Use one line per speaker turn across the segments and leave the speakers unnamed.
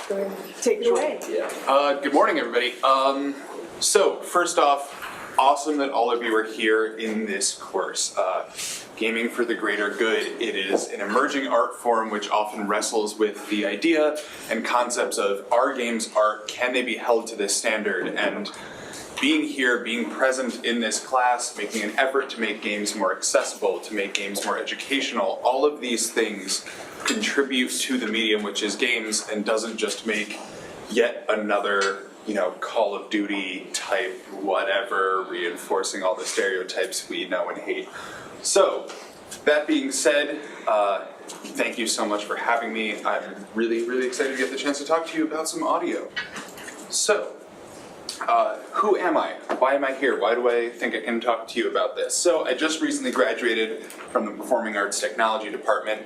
Go ahead, take it away.
Yeah. Good morning, everybody. So first off, awesome that all of you are here in this course. Gaming for the Greater Good. It is an emerging art form which often wrestles with the idea and concepts of, are games art? Can they be held to this standard? And being here, being present in this class, making an effort to make games more accessible, to make games more educational, all of these things contribute to the medium which is games, and doesn't just make yet another, Call of Duty type whatever, reinforcing all the stereotypes we know and hate. So, that being said, thank you so much for having me. I'm really, really excited to get the chance to talk to you about some audio. So, who am I? Why am I here? Why do I think I can talk to you about this? So I just recently graduated from the Performing Arts Technology Department.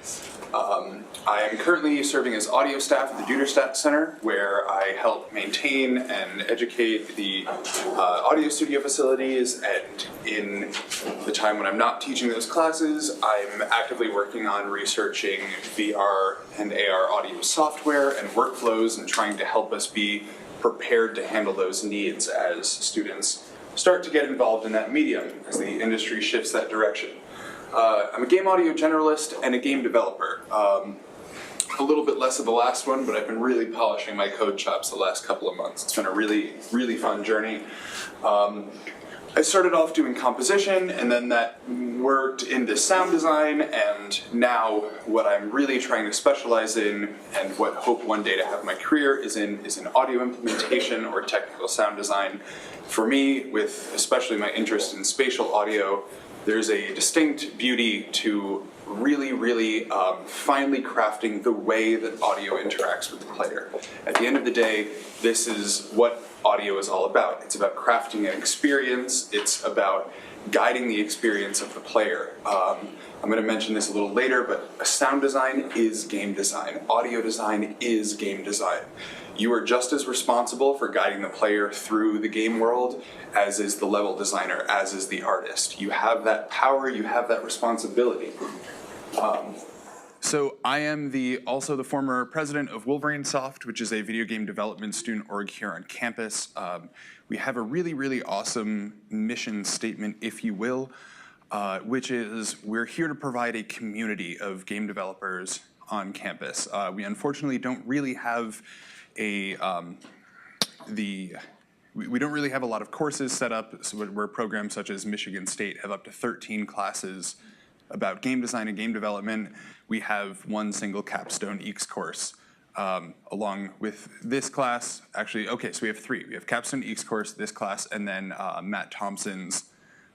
I am currently serving as audio staff at the Duderstadt Center, where I help maintain and educate the audio studio facilities, and in the time when I'm not teaching those classes, I'm actively working on researching VR and AR audio software and workflows, and trying to help us be prepared to handle those needs as students start to get involved in that medium, as the industry shifts that direction. I'm a game audio generalist and a game developer. A little bit less of the last one, but I've been really polishing my code chops the last couple of months. It's been a really, really fun journey. I started off doing composition, and then that worked into sound design, and now what I'm really trying to specialize in, and what hope one day to have my career is in audio implementation or technical sound design. For me, with especially my interest in spatial audio, there's a distinct beauty to really, really finely crafting the way that audio interacts with the player. At the end of the day, this is what audio is all about. It's about crafting an experience. It's about guiding the experience of the player. I'm going to mention this a little later, but sound design is game design. Audio design is game design. You are just as responsible for guiding the player through the game world as is the level designer, as is the artist. You have that power, you have that responsibility. So I am also the former president of Wolverine Soft, which is a video game development student org here on campus. We have a really, really awesome mission statement, if you will, which is we're here to provide a community of game developers on campus. We unfortunately don't really have we don't really have a lot of courses set up, so where programs such as Michigan State have up to 13 classes about game design and game development. We have one single capstone EECS course along with this class. Actually, okay, so we have three. We have capstone EECS course, this class, and then Matt Thompson's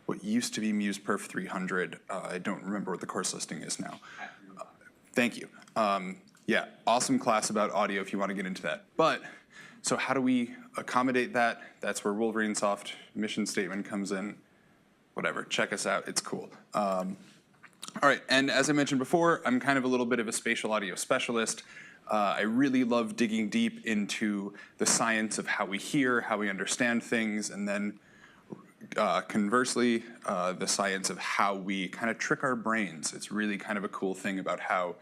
what used to be MusePerf 300. I don't remember what the course listing is now. Thank you. Yeah, awesome class about audio if you want to get into that. But, so how do we accommodate that? That's where Wolverine Soft mission statement comes in. Whatever, check us out, it's cool. All right, and as I mentioned before, I'm kind of a little bit of a spatial audio specialist. I really love digging deep into the science of how we hear, how we understand things, and then conversely, the science of how we kind of trick our brains. It's really kind of a cool thing about how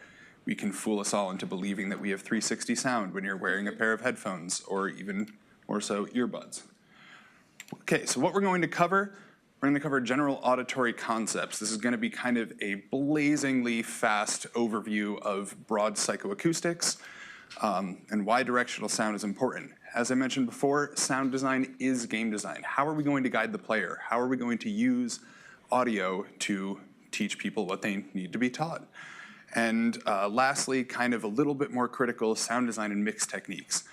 we can fool us all into believing that we have 360 sound when you're wearing a pair of headphones, or even more so, earbuds. Okay, so what we're going to cover, we're going to cover general auditory concepts. This is going to be kind of a blazingly fast overview of broad psychoacoustics and why directional sound is important. As I mentioned before, sound design is game design. How are we going to guide the player? How are we going to use audio to teach people what they need to be taught? And lastly, kind of a little bit more critical, sound design and mix techniques.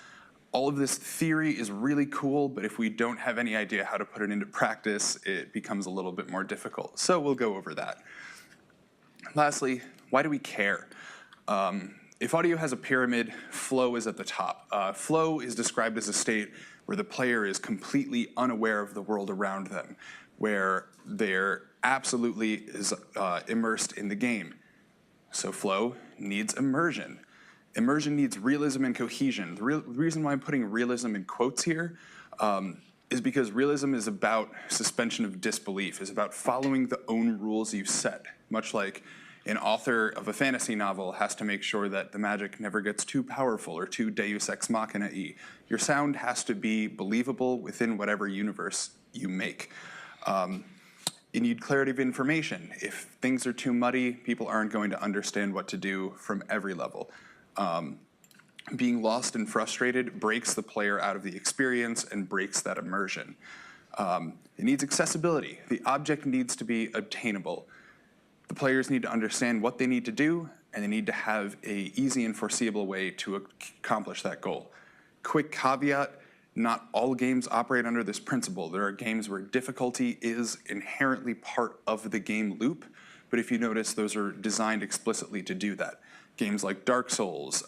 All of this theory is really cool, but if we don't have any idea how to put it into practice, it becomes a little bit more difficult. So we'll go over that. Lastly, why do we care? If audio has a pyramid, flow is at the top. Flow is described as a state where the player is completely unaware of the world around them, where they're absolutely is immersed in the game. So flow needs immersion. Immersion needs realism and cohesion. The reason why I'm putting realism in quotes here is because realism is about suspension of disbelief, is about following the own rules you set, much like An author of a fantasy novel has to make sure that the magic never gets too powerful or too deus ex machina-y. Your sound has to be believable within whatever universe you make. You need clarity of information. If things are too muddy, people aren't going to understand what to do from every level. Being lost and frustrated breaks the player out of the experience and breaks that immersion. It needs accessibility. The object needs to be obtainable. The players need to understand what they need to do, and they need to have an easy and foreseeable way to accomplish that goal. Quick caveat, not all games operate under this principle. There are games where difficulty is inherently part of the game loop, but if you notice, those are designed explicitly to do that. Games like Dark Souls,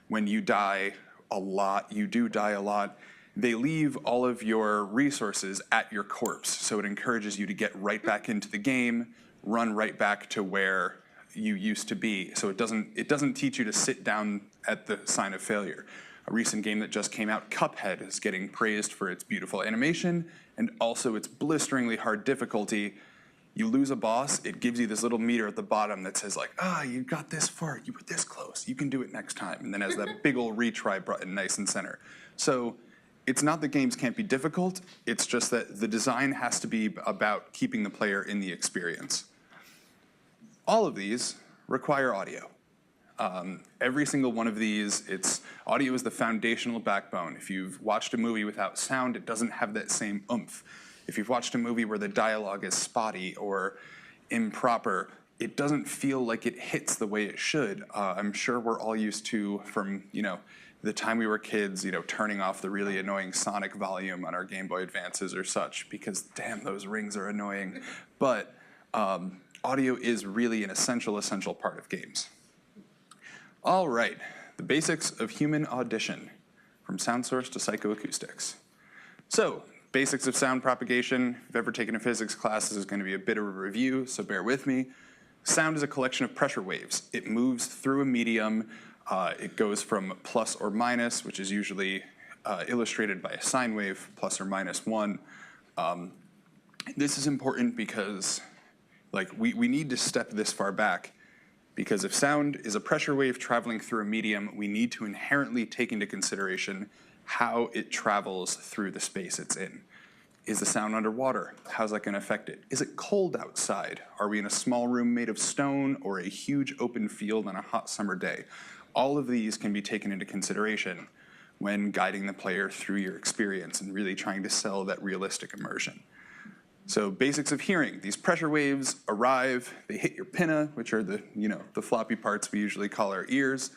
when you die a lot, you do die a lot, they leave all of your resources at your corpse, so it encourages you to get right back into the game, run right back to where you used to be. So it doesn't teach you to sit down at the sign of failure. A recent game that just came out, Cuphead, is getting praised for its beautiful animation and also its blisteringly hard difficulty. You lose a boss, it gives you this little meter at the bottom that says like, you got this far, you were this close, you can do it next time. And then has that big old retry button nice and center. So it's not that games can't be difficult, it's just that the design has to be about keeping the player in the experience. All of these require audio. Every single one of these, audio is the foundational backbone. If you've watched a movie without sound, it doesn't have that same oomph. If you've watched a movie where the dialogue is spotty or improper, it doesn't feel like it hits the way it should. I'm sure we're all used to, from the time we were kids, turning off the really annoying Sonic volume on our Game Boy Advances or such, because damn, those rings are annoying. But audio is really an essential part of games. All right, the basics of human audition, from sound source to psychoacoustics. So, basics of sound propagation. If you've ever taken a physics class, this is going to be a bit of a review, so bear with me. Sound is a collection of pressure waves. It moves through a medium. It goes from plus or minus, which is usually illustrated by a sine wave, plus or minus 1. This is important because we need to step this far back, because if sound is a pressure wave traveling through a medium, we need to inherently take into consideration how it travels through the space it's in. Is the sound underwater? How's that going to affect it? Is it cold outside? Are we in a small room made of stone or a huge open field on a hot summer day? All of these can be taken into consideration when guiding the player through your experience and really trying to sell that realistic immersion. So basics of hearing. These pressure waves arrive, they hit your pinna, which are the floppy parts we usually call our ears.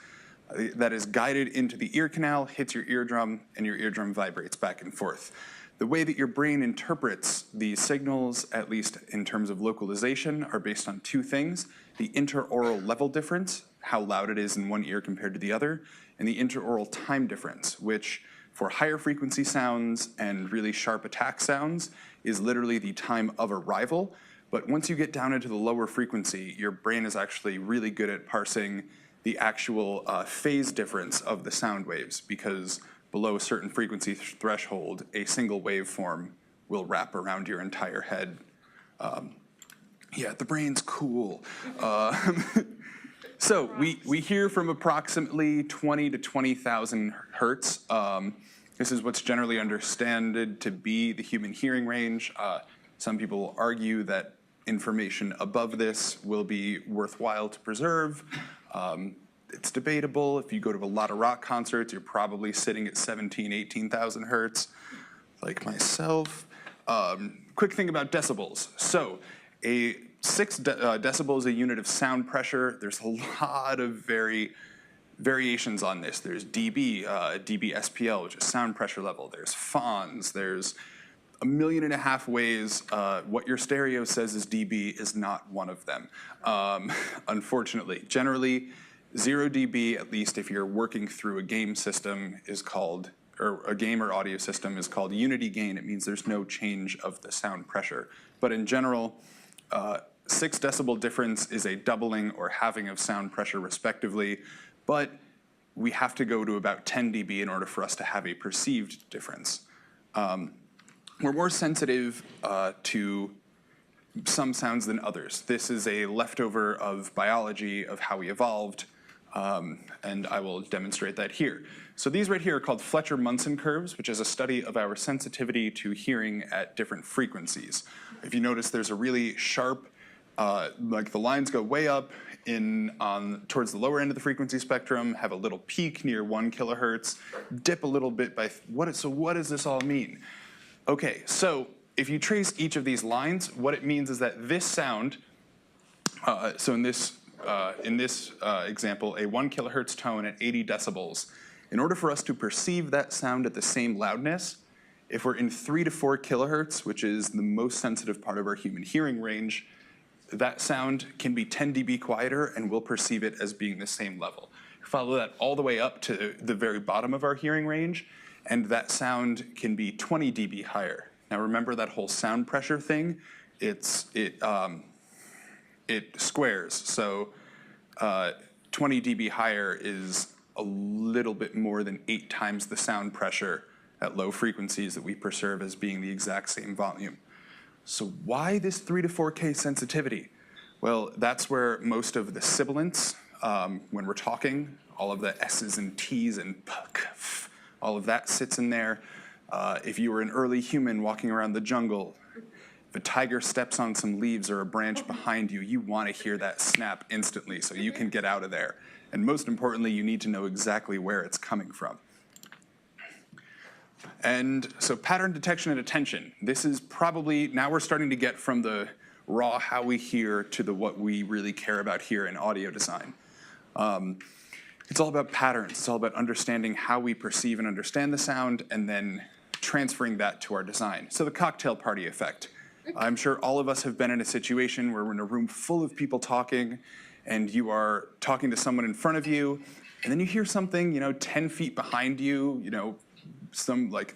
That is guided into the ear canal, hits your eardrum, and your eardrum vibrates back and forth. The way that your brain interprets these signals, at least in terms of localization, are based on two things: the interaural level difference, how loud it is in one ear compared to the other, and the interaural time difference, which for higher frequency sounds and really sharp attack sounds is literally the time of arrival. But once you get down into the lower frequency, your brain is actually really good at parsing the actual phase difference of the sound waves, because below a certain frequency threshold, a single waveform will wrap around your entire head. Yeah, the brain's cool. So we hear from approximately 20 to 20,000 hertz. This is what's generally understood to be the human hearing range. Some people argue that information above this will be worthwhile to preserve. It's debatable. If you go to a lot of rock concerts, you're probably sitting at 17, 18,000 hertz, like myself. Quick thing about decibels. So a 6 decibels is a unit of sound pressure. There's a lot of variations on this. There's dB, dB SPL, which is sound pressure level. There's FONs. There's 1.5 million ways. What your stereo says is dB is not one of them, unfortunately. Generally, 0 dB, at least if you're working through a game system, is called, or a game or audio system is called unity gain. It means there's no change of the sound pressure. But in general, 6 decibel difference is a doubling or halving of sound pressure respectively, but we have to go to about 10 dB in order for us to have a perceived difference. We're more sensitive to some sounds than others. This is a leftover of biology, of how we evolved, and I will demonstrate that here. So these right here are called Fletcher-Munson curves, which is a study of our sensitivity to hearing at different frequencies. If you notice, there's a really sharp, like the lines go way up towards the lower end of the frequency spectrum, have a little peak near 1 kilohertz, dip a little bit by, so what does this all mean? Okay, so if you trace each of these lines, what it means is that this sound, so in this example, a 1 kilohertz tone at 80 decibels, in order for us to perceive that sound at the same loudness, if we're in 3 to 4 kilohertz, which is the most sensitive part of our human hearing range, that sound can be 10 dB quieter and we'll perceive it as being the same level. Follow that all the way up to the very bottom of our hearing range, and that sound can be 20 dB higher. Now remember that whole sound pressure thing? It squares, so 20 dB higher is a little bit more than 8 times the sound pressure at low frequencies that we perceive as being the exact same volume. So why this 3 to 4K sensitivity? Well, that's where most of the sibilants, when we're talking, all of the S's and T's and p, k, f, all of that sits in there. If you were an early human walking around the jungle, if a tiger steps on some leaves or a branch behind you, you want to hear that snap instantly so you can get out of there. And most importantly, you need to know exactly where it's coming from. And so pattern detection and attention. This is probably, now we're starting to get from the raw how we hear to the what we really care about here in audio design. It's all about patterns. It's all about understanding how we perceive and understand the sound and then transferring that to our design. So the cocktail party effect. I'm sure all of us have been in a situation where we're in a room full of people talking and you are talking to someone in front of you and then you hear something, 10 feet behind you,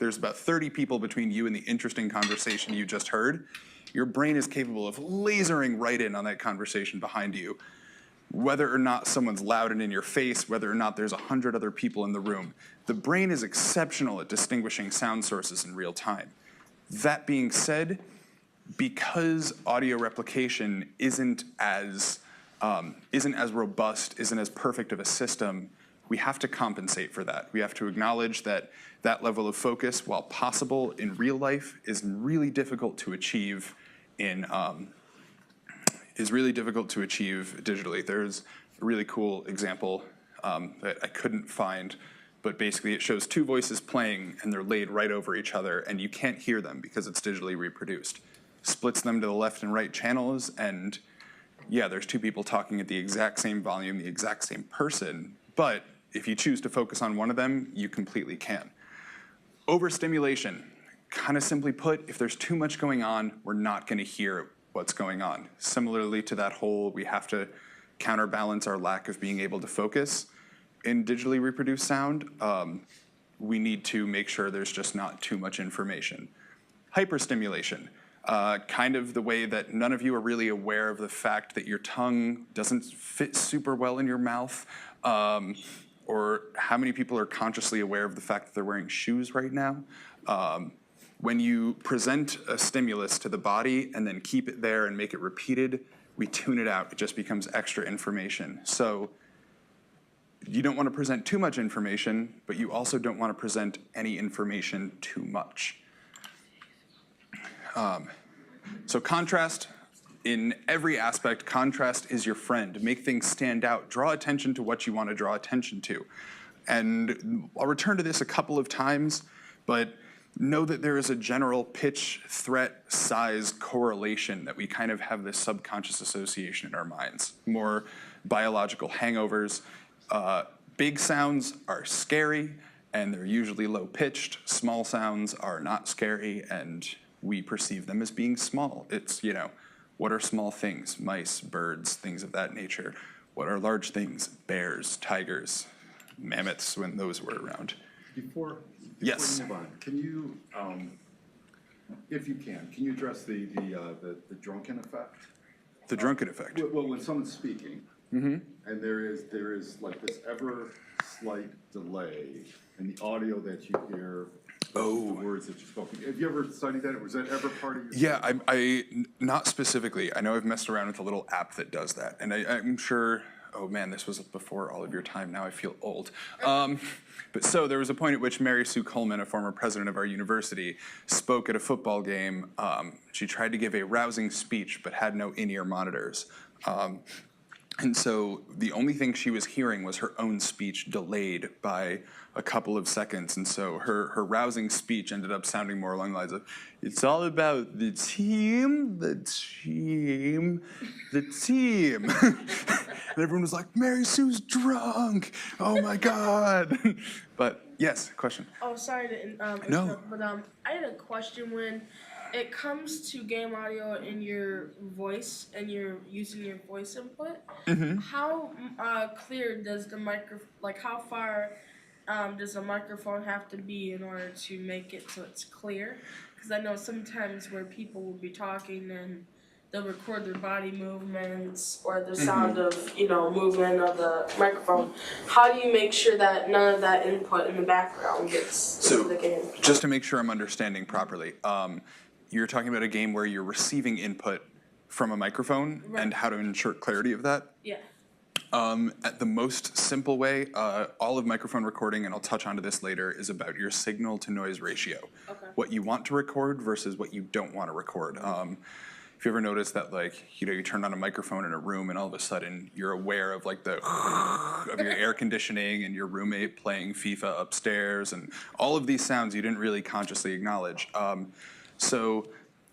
there's about 30 people between you and the interesting conversation you just heard. Your brain is capable of lasering right in on that conversation behind you, whether or not someone's loud and in your face, whether or not there's 100 other people in the room. The brain is exceptional at distinguishing sound sources in real time. That being said, because audio replication isn't as robust, isn't as perfect of a system, we have to compensate for that. We have to acknowledge that that level of focus, while possible in real life, is really difficult to achieve digitally. There's a really cool example that I couldn't find, but basically it shows 2 voices playing and they're laid right over each other and you can't hear them because it's digitally reproduced. Splits them to the left and right channels and yeah, there's 2 people talking at the exact same volume, the exact same person, but if you choose to focus on one of them, you completely can. Overstimulation, kind of simply put, if there's too much going on, we're not going to hear what's going on. Similarly to that whole, we have to counterbalance our lack of being able to focus. In digitally reproduced sound, we need to make sure there's just not too much information. Hyperstimulation, kind of the way that none of you are really aware of the fact that your tongue doesn't fit super well in your mouth, or how many people are consciously aware of the fact that they're wearing shoes right now. When you present a stimulus to the body and then keep it there and make it repeated, we tune it out. It just becomes extra information. So you don't want to present too much information, but you also don't want to present any information too much. So contrast, in every aspect, contrast is your friend. Make things stand out. Draw attention to what you want to draw attention to. And I'll return to this a couple of times, but know that there is a general pitch, threat, size correlation that we kind of have this subconscious association in our minds. More biological hangovers. Big sounds are scary, and they're usually low-pitched. Small sounds are not scary, and we perceive them as being small. It's, what are small things? Mice, birds, things of that nature. What are large things? Bears, tigers, mammoths when those were around.
Before
yes.
you move on, can you, if you can you address the drunken effect?
The drunken effect?
Well, when someone's speaking, and there is like this ever slight delay in the audio that you hear the words that you spoke. Have you ever studied that? Was that ever part of your?
Yeah, I not specifically. I know I've messed around with a little app that does that, and I'm sure. Oh man, this was before all of your time. Now I feel old. But so there was a point at which Mary Sue Coleman, a former president of our university, spoke at a football game. She tried to give a rousing speech, but had no in-ear monitors. And so the only thing she was hearing was her own speech delayed by a couple of seconds. And so her rousing speech ended up sounding more along the lines of, it's all about the team, the team, the team. And everyone was like, Mary Sue's drunk. Oh my God. But yes, question.
Oh, sorry to interrupt,
No.
but I had a question. When it comes to game audio and your voice and you're using your voice input, how clear does the how far does the microphone have to be in order to make it so it's clear? Because I know sometimes where people will be talking and they'll record their body movements or the sound of, movement of the microphone. How do you make sure that none of that input in the background gets into the game?
Just to make sure I'm understanding properly, you're talking about a game where you're receiving input from a microphone and how to ensure clarity of that?
Yeah.
At the most simple way, all of microphone recording, and I'll touch onto this later, is about your signal to noise ratio.
Okay.
What you want to record versus what you don't want to record. If you ever notice that, you turn on a microphone in a room and all of a sudden you're aware of the of your air conditioning and your roommate playing FIFA upstairs and all of these sounds you didn't really consciously acknowledge. So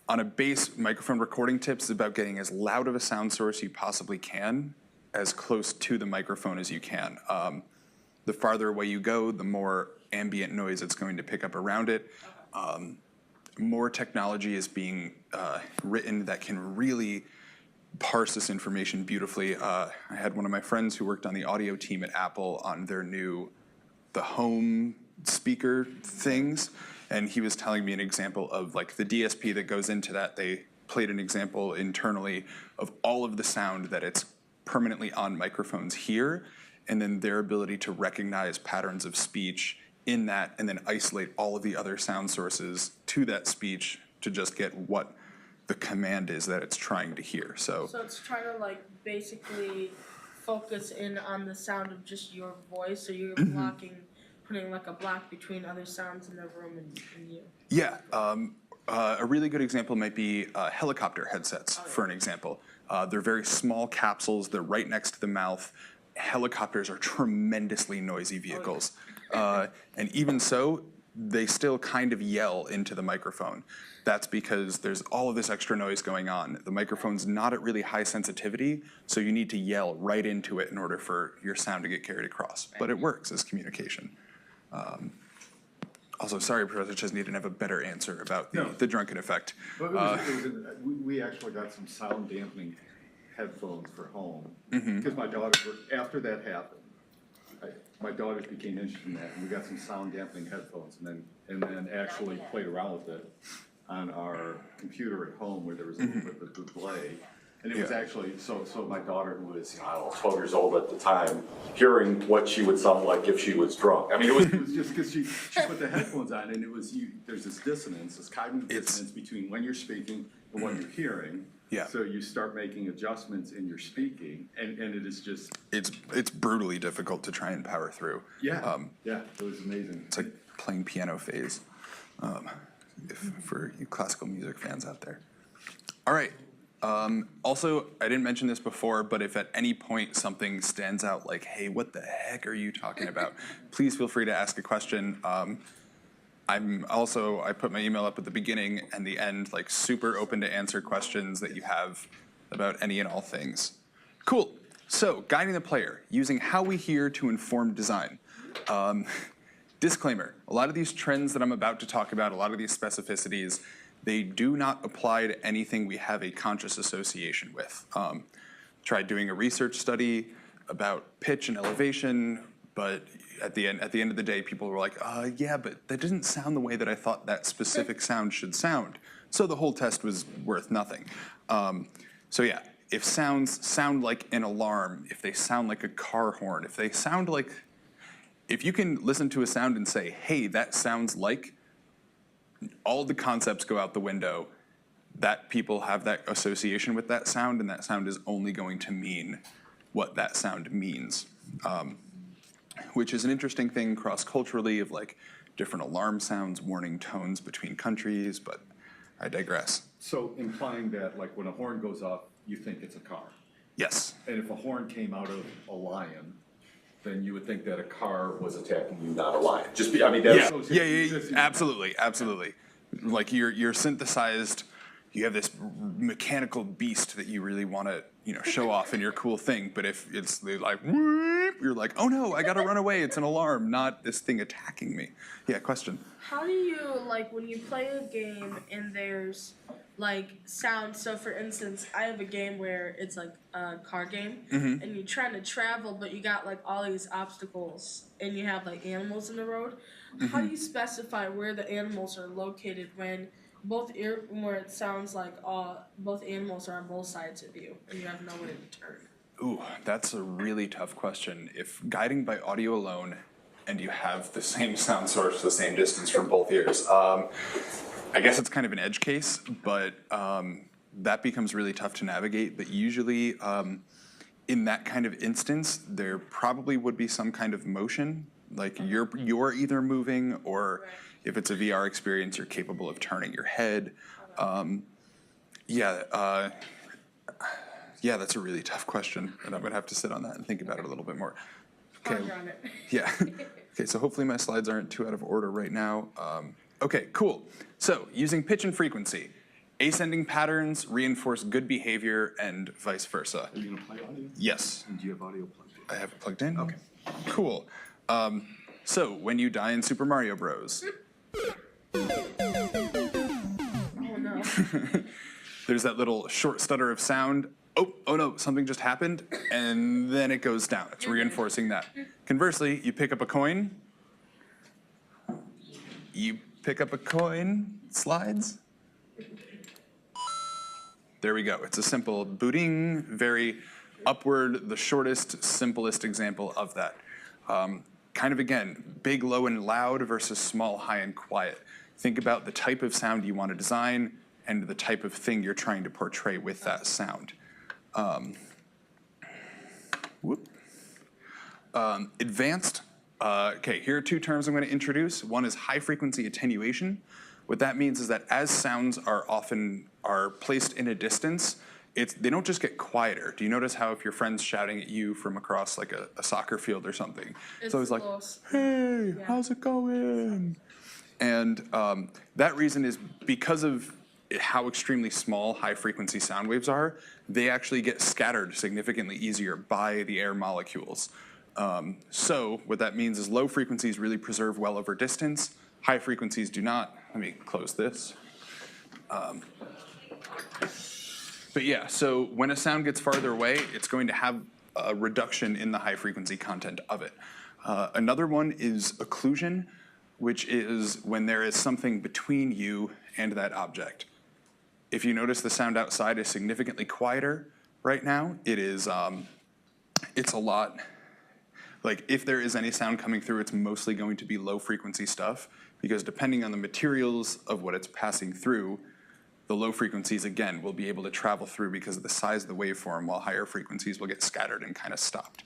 on a base, microphone recording tips is about getting as loud of a sound source you possibly can, as close to the microphone as you can. The farther away you go, the more ambient noise it's going to pick up around it. More technology is being written that can really parse this information beautifully. I had one of my friends who worked on the audio team at Apple on their the home speaker things, and he was telling me an example of the DSP that goes into that. They played an example internally of all of the sound that it's permanently on microphones here, and then their ability to recognize patterns of speech in that and then isolate all of the other sound sources to that speech to just get what the command is that it's trying to hear. So
it's trying to basically focus in on the sound of just your voice, so you're putting a block between other sounds in the room and you.
yeah, a really good example might be helicopter headsets, for an example. They're very small capsules. They're right next to the mouth. Helicopters are tremendously noisy vehicles. And even so, they still kind of yell into the microphone. That's because there's all of this extra noise going on. The microphone's not at really high sensitivity, so you need to yell right into it in order for your sound to get carried across. But it works as communication. Also, sorry, Professor Chesney didn't have a better answer about the drunken effect.
But we actually got some sound dampening headphones for home because my daughters were, after that happened, my daughters became interested in that, and we got some sound dampening headphones, and then actually played around with it on our computer at home where there was a little bit of delay. And it was actually, so my daughter, who was, I don't know, 12 years old at the time, hearing what she would sound like if she was drunk. I mean, it was just because she put the headphones on, and it was, there's this dissonance, this cognitive dissonance between when you're speaking and what you're hearing.
Yeah.
So you start making adjustments in your speaking, and it is just...
It's brutally difficult to try and power through.
Yeah, it was amazing.
It's like playing piano phase, for you classical music fans out there. All right. Also, I didn't mention this before, but if at any point something stands out like, hey, what the heck are you talking about? Please feel free to ask a question. I put my email up at the beginning and the end, super open to answer questions that you have about any and all things. Cool. So, guiding the player, using how we hear to inform design. Disclaimer, a lot of these trends that I'm about to talk about, a lot of these specificities, they do not apply to anything we have a conscious association with. Tried doing a research study about pitch and elevation, but at the end of the day, people were like, yeah, but that didn't sound the way that I thought that specific sound should sound. So the whole test was worth nothing. So yeah, if sounds sound like an alarm, if they sound like a car horn, if they sound like, if you can listen to a sound and say, hey, that sounds like all the concepts go out the window. That people have that association with that sound, and that sound is only going to mean what that sound means. Which is an interesting thing cross-culturally of like different alarm sounds, warning tones between countries, but I digress.
So implying that like when a horn goes off, you think it's a car.
Yes.
And if a horn came out of a lion, then you would think that a car was attacking you, not a lion. I mean, that's
Yeah, absolutely, absolutely. Like you're synthesized, you have this mechanical beast that you really want to, show off in your cool thing. But if it's like, whoop, you're like, oh no, I got to run away. It's an alarm, not this thing attacking me. Yeah, question.
How do you, like, when you play a game and there's, like, sound? So, for instance, I have a game where it's, like, a car game, and you're trying to travel, but you got, like, all these obstacles, and you have, like, animals in the road. How do you specify where the animals are located when where it sounds like both animals are on both sides of you, and you have nowhere to turn?
Ooh, that's a really tough question. If guiding by audio alone, and you have the same sound source, the same distance from both ears, I guess it's kind of an edge case, but that becomes really tough to navigate. But usually, in that kind of instance, there probably would be some kind of motion, like you're either moving, or if it's a VR experience, you're capable of turning your head. Yeah, that's a really tough question, and I'm gonna have to sit on that and think about it a little bit more. Okay.
Ponder on it.
Yeah. Okay, so hopefully my slides aren't too out of order right now. Okay, cool. So using pitch and frequency, ascending patterns reinforce good behavior and vice versa.
Are you gonna play audio?
Yes.
And do you have audio plugged in?
I have it plugged in.
Okay.
Cool. So when you die in Super Mario Bros.
Oh no.
There's that little short stutter of sound. Oh no, something just happened, and then it goes down. It's reinforcing that. Conversely, you pick up a coin. Slides. There we go. It's a simple booting, very upward, the shortest, simplest example of that. Kind of again, big, low, and loud versus small, high, and quiet. Think about the type of sound you want to design and the type of thing you're trying to portray with that sound. Advanced. Okay, here are two terms I'm going to introduce. One is high frequency attenuation. What that means is that as sounds are placed in a distance, they don't just get quieter. Do you notice how if your friend's shouting at you from across like a soccer field or something, it's always like, hey, how's it going? And that reason is because of how extremely small high frequency sound waves are, they actually get scattered significantly easier by the air molecules. So what that means is low frequencies really preserve well over distance, high frequencies do not. Let me close this. But yeah, so when a sound gets farther away, it's going to have a reduction in the high frequency content of it. Another one is occlusion, which is when there is something between you and that object. If you notice the sound outside is significantly quieter right now, it's a lot, like if there is any sound coming through, it's mostly going to be low frequency stuff, because depending on the materials of what it's passing through, the low frequencies, again, will be able to travel through because of the size of the waveform, while higher frequencies will get scattered and kind of stopped.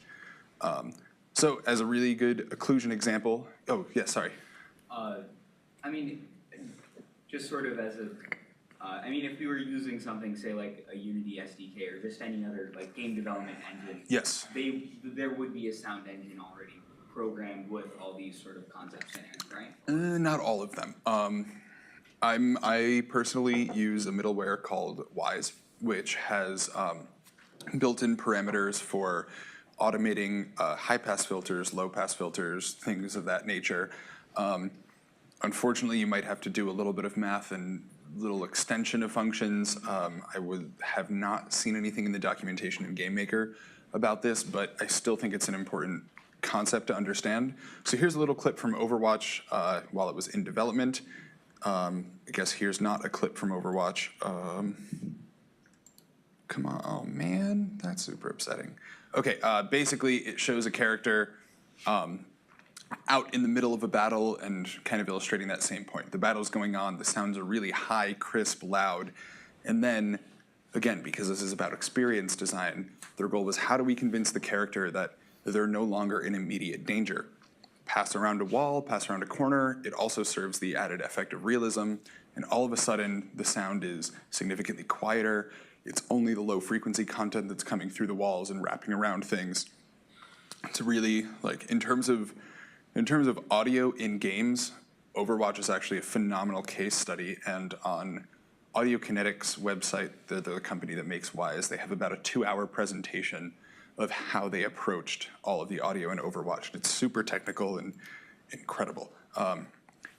So as a really good occlusion example, sorry.
I mean, just sort of as if we were using something, say like a Unity SDK or just any other like game development engine,
Yes.
there would be a sound engine already programmed with all these sort of concepts in it, right?
Not all of them. I personally use a middleware called Wise, which has built-in parameters for automating high-pass filters, low-pass filters, things of that nature. Unfortunately, you might have to do a little bit of math and little extension of functions. I would have not seen anything in the documentation in GameMaker about this, but I still think it's an important concept to understand. So here's a little clip from Overwatch while it was in development. I guess here's not a clip from Overwatch. Come on, oh man, that's super upsetting. Okay, basically it shows a character out in the middle of a battle and kind of illustrating that same point. The battle's going on, the sounds are really high, crisp, loud, and then, again, because this is about experience design, their goal was how do we convince the character that they're no longer in immediate danger? Pass around a wall, pass around a corner, it also serves the added effect of realism, and all of a sudden the sound is significantly quieter. It's only the low frequency content that's coming through the walls and wrapping around things. It's really, like, in terms of audio in games, Overwatch is actually a phenomenal case study, and on Audio Kinetics website, they're the company that makes Wise, they have about a 2-hour presentation of how they approached all of the audio in Overwatch. It's super technical and incredible.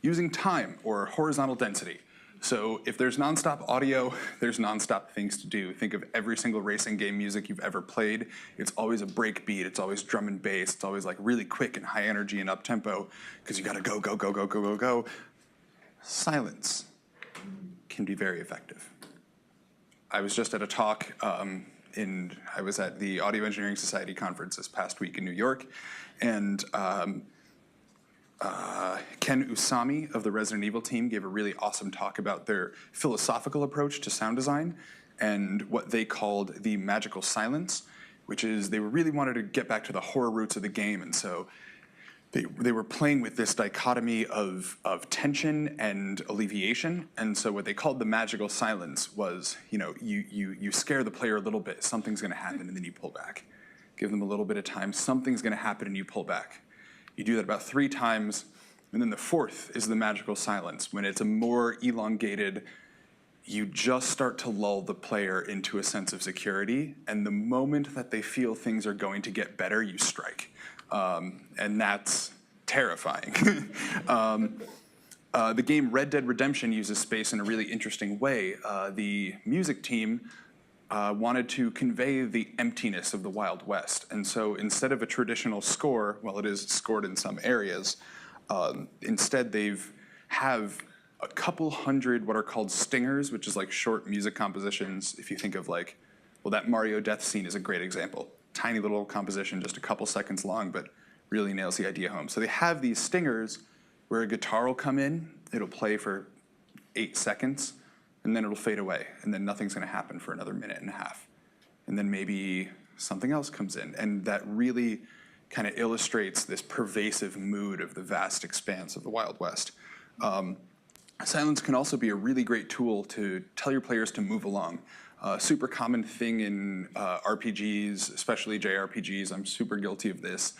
Using time or horizontal density. So if there's nonstop audio, there's nonstop things to do. Think of every single racing game music you've ever played. It's always a break beat, it's always drum and bass, it's always like really quick and high energy and up tempo, because you gotta go, go, go, go, go, go, go. Silence can be very effective. I was just at a talk I was at the Audio Engineering Society conference this past week in New York, and Ken Usami of the Resident Evil team gave a really awesome talk about their philosophical approach to sound design and what they called the magical silence, which is they really wanted to get back to the horror roots of the game, and so they were playing with this dichotomy of tension and alleviation, and so what they called the magical silence was, you scare the player a little bit, something's gonna happen, and then you pull back. Give them a little bit of time, something's gonna happen, and you pull back. You do that about 3 times, and then the 4th is the magical silence. When it's a more elongated, you just start to lull the player into a sense of security, and the moment that they feel things are going to get better, you strike. And that's terrifying. The game Red Dead Redemption uses space in a really interesting way. The music team wanted to convey the emptiness of the Wild West. And so instead of a traditional score, well, it is scored in some areas, instead have a couple hundred what are called stingers, which is like short music compositions. If you think of that Mario death scene is a great example. Tiny little composition, just a couple seconds long, but really nails the idea home. So they have these stingers where a guitar will come in, it'll play for 8 seconds, and then it'll fade away, and then nothing's gonna happen for another minute and a half. And then maybe something else comes in, and that really kind of illustrates this pervasive mood of the vast expanse of the Wild West. Silence can also be a really great tool to tell your players to move along. Super common thing in RPGs, especially JRPGs, I'm super guilty of this,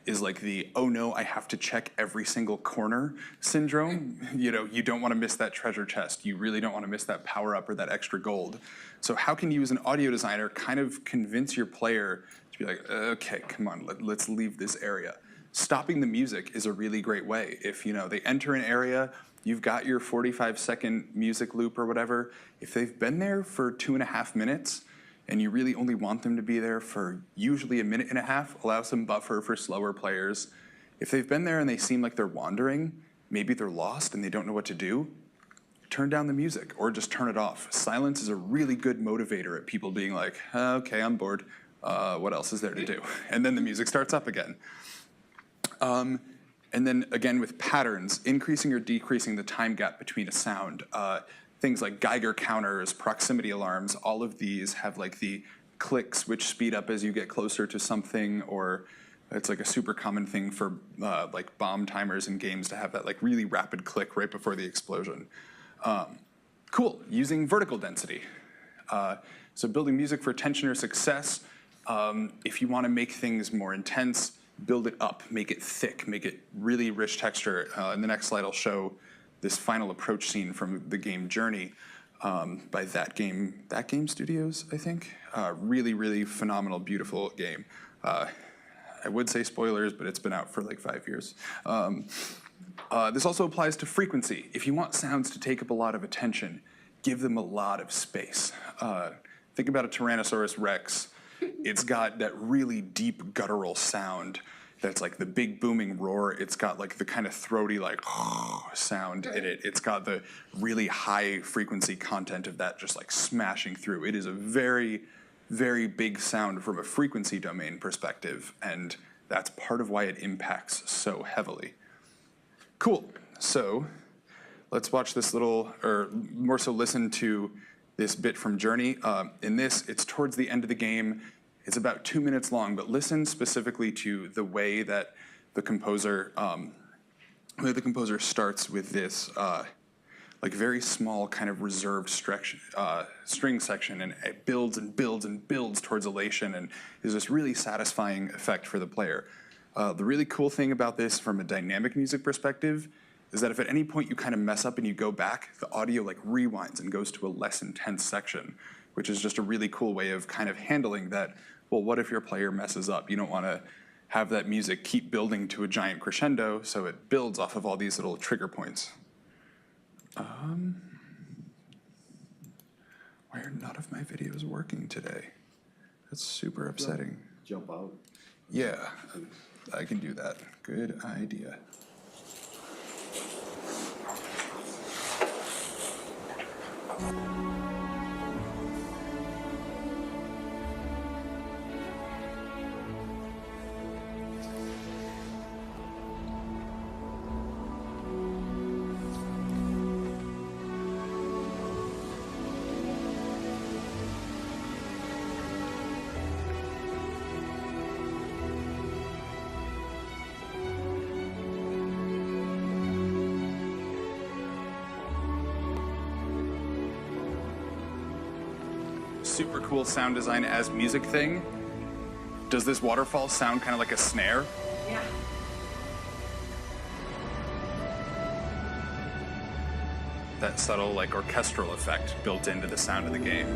is like the, oh no, I have to check every single corner syndrome. You don't want to miss that treasure chest. You really don't want to miss that power up or that extra gold. So how can you as an audio designer kind of convince your player to be like, okay, come on, let's leave this area. Stopping the music is a really great way. If they enter an area, you've got your 45-second music loop or whatever. If they've been there for 2.5 minutes and you really only want them to be there for usually 1.5 minutes, allow some buffer for slower players. If they've been there and they seem like they're wandering, maybe they're lost and they don't know what to do, turn down the music or just turn it off. Silence is a really good motivator at people being like, okay, I'm bored. What else is there to do? And then the music starts up again. And then again with patterns, increasing or decreasing the time gap between a sound. Things like Geiger counters, proximity alarms, all of these have like the clicks which speed up as you get closer to something, or it's like a super common thing for like bomb timers in games to have that like really rapid click right before the explosion. Cool, using vertical density. So building music for tension or success, if you want to make things more intense, build it up, make it thick, make it really rich texture. In the next slide, I'll show this final approach scene from the game Journey by That Game Studios, I think. Really, really phenomenal, beautiful game. I would say spoilers, but it's been out for like 5 years. This also applies to frequency. If you want sounds to take up a lot of attention, give them a lot of space. Think about a Tyrannosaurus Rex. It's got that really deep guttural sound that's like the big booming roar. It's got like the kind of throaty like sound in it. It's got the really high frequency content of that just like smashing through. It is a very, very big sound from a frequency domain perspective, and That's part of why it impacts so heavily. Cool. So let's watch this little, or more so listen to this bit from Journey. In this, it's towards the end of the game. It's about 2 minutes long, but listen specifically to the way that the composer starts with this like very small kind of reserved string section, and it builds and builds and builds towards elation, and is this really satisfying effect for the player. The really cool thing about this from a dynamic music perspective is that if at any point you kind of mess up and you go back, the audio like rewinds and goes to a less intense section, which is just a really cool way of kind of handling that. Well, what if your player messes up? You don't want to have that music keep building to a giant crescendo, so it builds off of all these little trigger points. Why are none of my videos working today? That's super upsetting.
Jump out.
Yeah, I can do that. Good idea. Super cool sound design as music thing. Does this waterfall sound kind of like a snare?
Yeah.
That subtle like orchestral effect built into the sound of the game.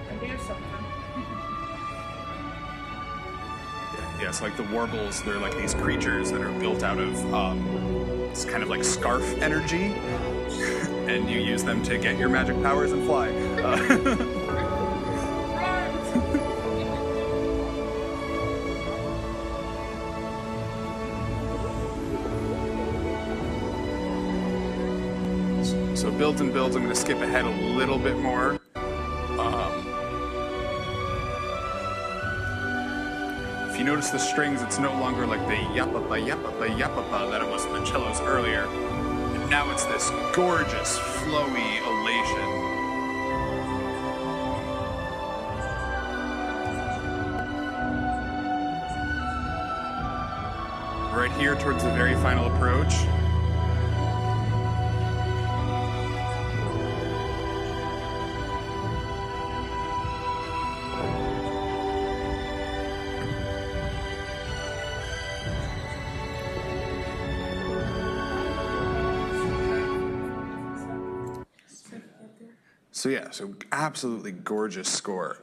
I hear something.
Yeah, it's like the warbles, they're like these creatures that are built out of it's kind of like scarf energy, and you use them to get your magic powers and fly. So builds and builds, I'm going to skip ahead a little bit more. If you notice the strings, it's no longer like the yappa-pa, yappa-pa, yappa-pa that it was in the cellos earlier. And now it's this gorgeous, flowy elation. Right here towards the very final approach. So yeah, so absolutely gorgeous score.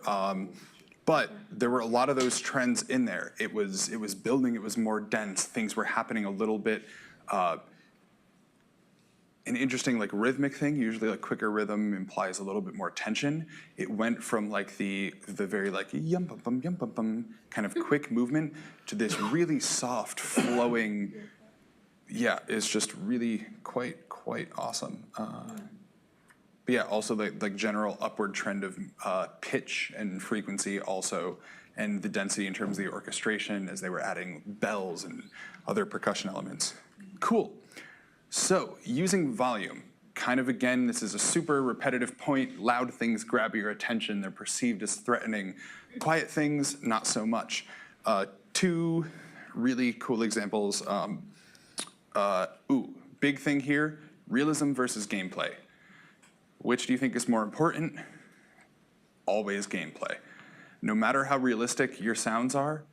But there were a lot of those trends in there. It was building, it was more dense, things were happening a little bit. An interesting like rhythmic thing, usually like quicker rhythm implies a little bit more tension. It went from like the very like yum bum kind of quick movement to this really soft flowing, yeah, it's just really quite awesome. But yeah, also the general upward trend of pitch and frequency also, and the density in terms of the orchestration as they were adding bells and other percussion elements. Cool. So using volume, kind of again, this is a super repetitive point. Loud things grab your attention. They're perceived as threatening. Quiet things, not so much. Two really cool examples. Big thing here, realism versus gameplay. Which do you think is more important? Always gameplay. No matter how realistic your sounds are,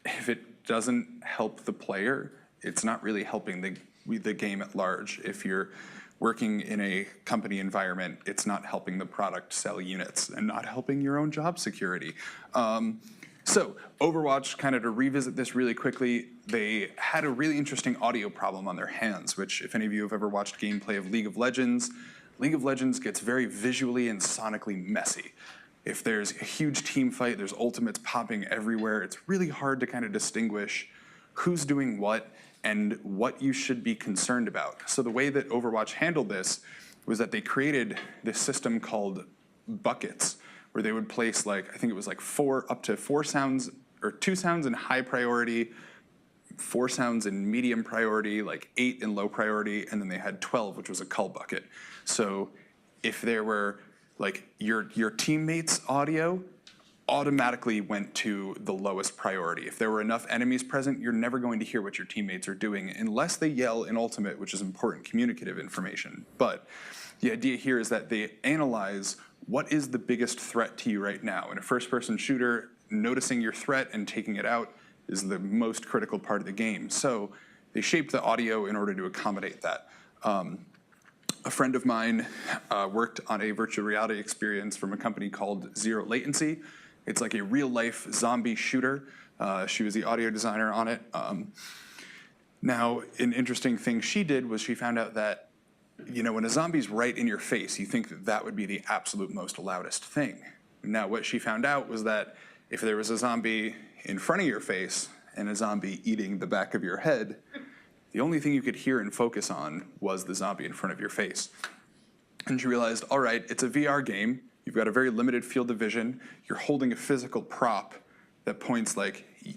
if it doesn't help the player, it's not really helping the game at large. If you're working in a company environment, it's not helping the product sell units and not helping your own job security. So Overwatch, kind of to revisit this really quickly, they had a really interesting audio problem on their hands, which if any of you have ever watched gameplay of League of Legends gets very visually and sonically messy. If there's a huge team fight, there's ultimates popping everywhere. It's really hard to kind of distinguish who's doing what and what you should be concerned about. So the way that Overwatch handled this was that they created this system called buckets, where they would place I think it was up to 4 sounds, or 2 sounds in high priority, 4 sounds in medium priority, 8 in low priority, and then they had 12, which was a cull bucket. So if there were, your teammates' audio automatically went to the lowest priority. If there were enough enemies present, you're never going to hear what your teammates are doing unless they yell in ultimate, which is important communicative information. But the idea here is that they analyze what is the biggest threat to you right now. In a first-person shooter, noticing your threat and taking it out is the most critical part of the game. So they shaped the audio in order to accommodate that. A friend of mine worked on a virtual reality experience from a company called Zero Latency. It's like a real-life zombie shooter. She was the audio designer on it. Now, an interesting thing she did was she found out that, when a zombie's right in your face, you think that that would be the absolute most loudest thing. Now, what she found out was that if there was a zombie in front of your face and a zombie eating the back of your head, the only thing you could hear and focus on was the zombie in front of your face. And she realized, all right, it's a VR game. You've got a very limited field of vision. You're holding a physical prop that points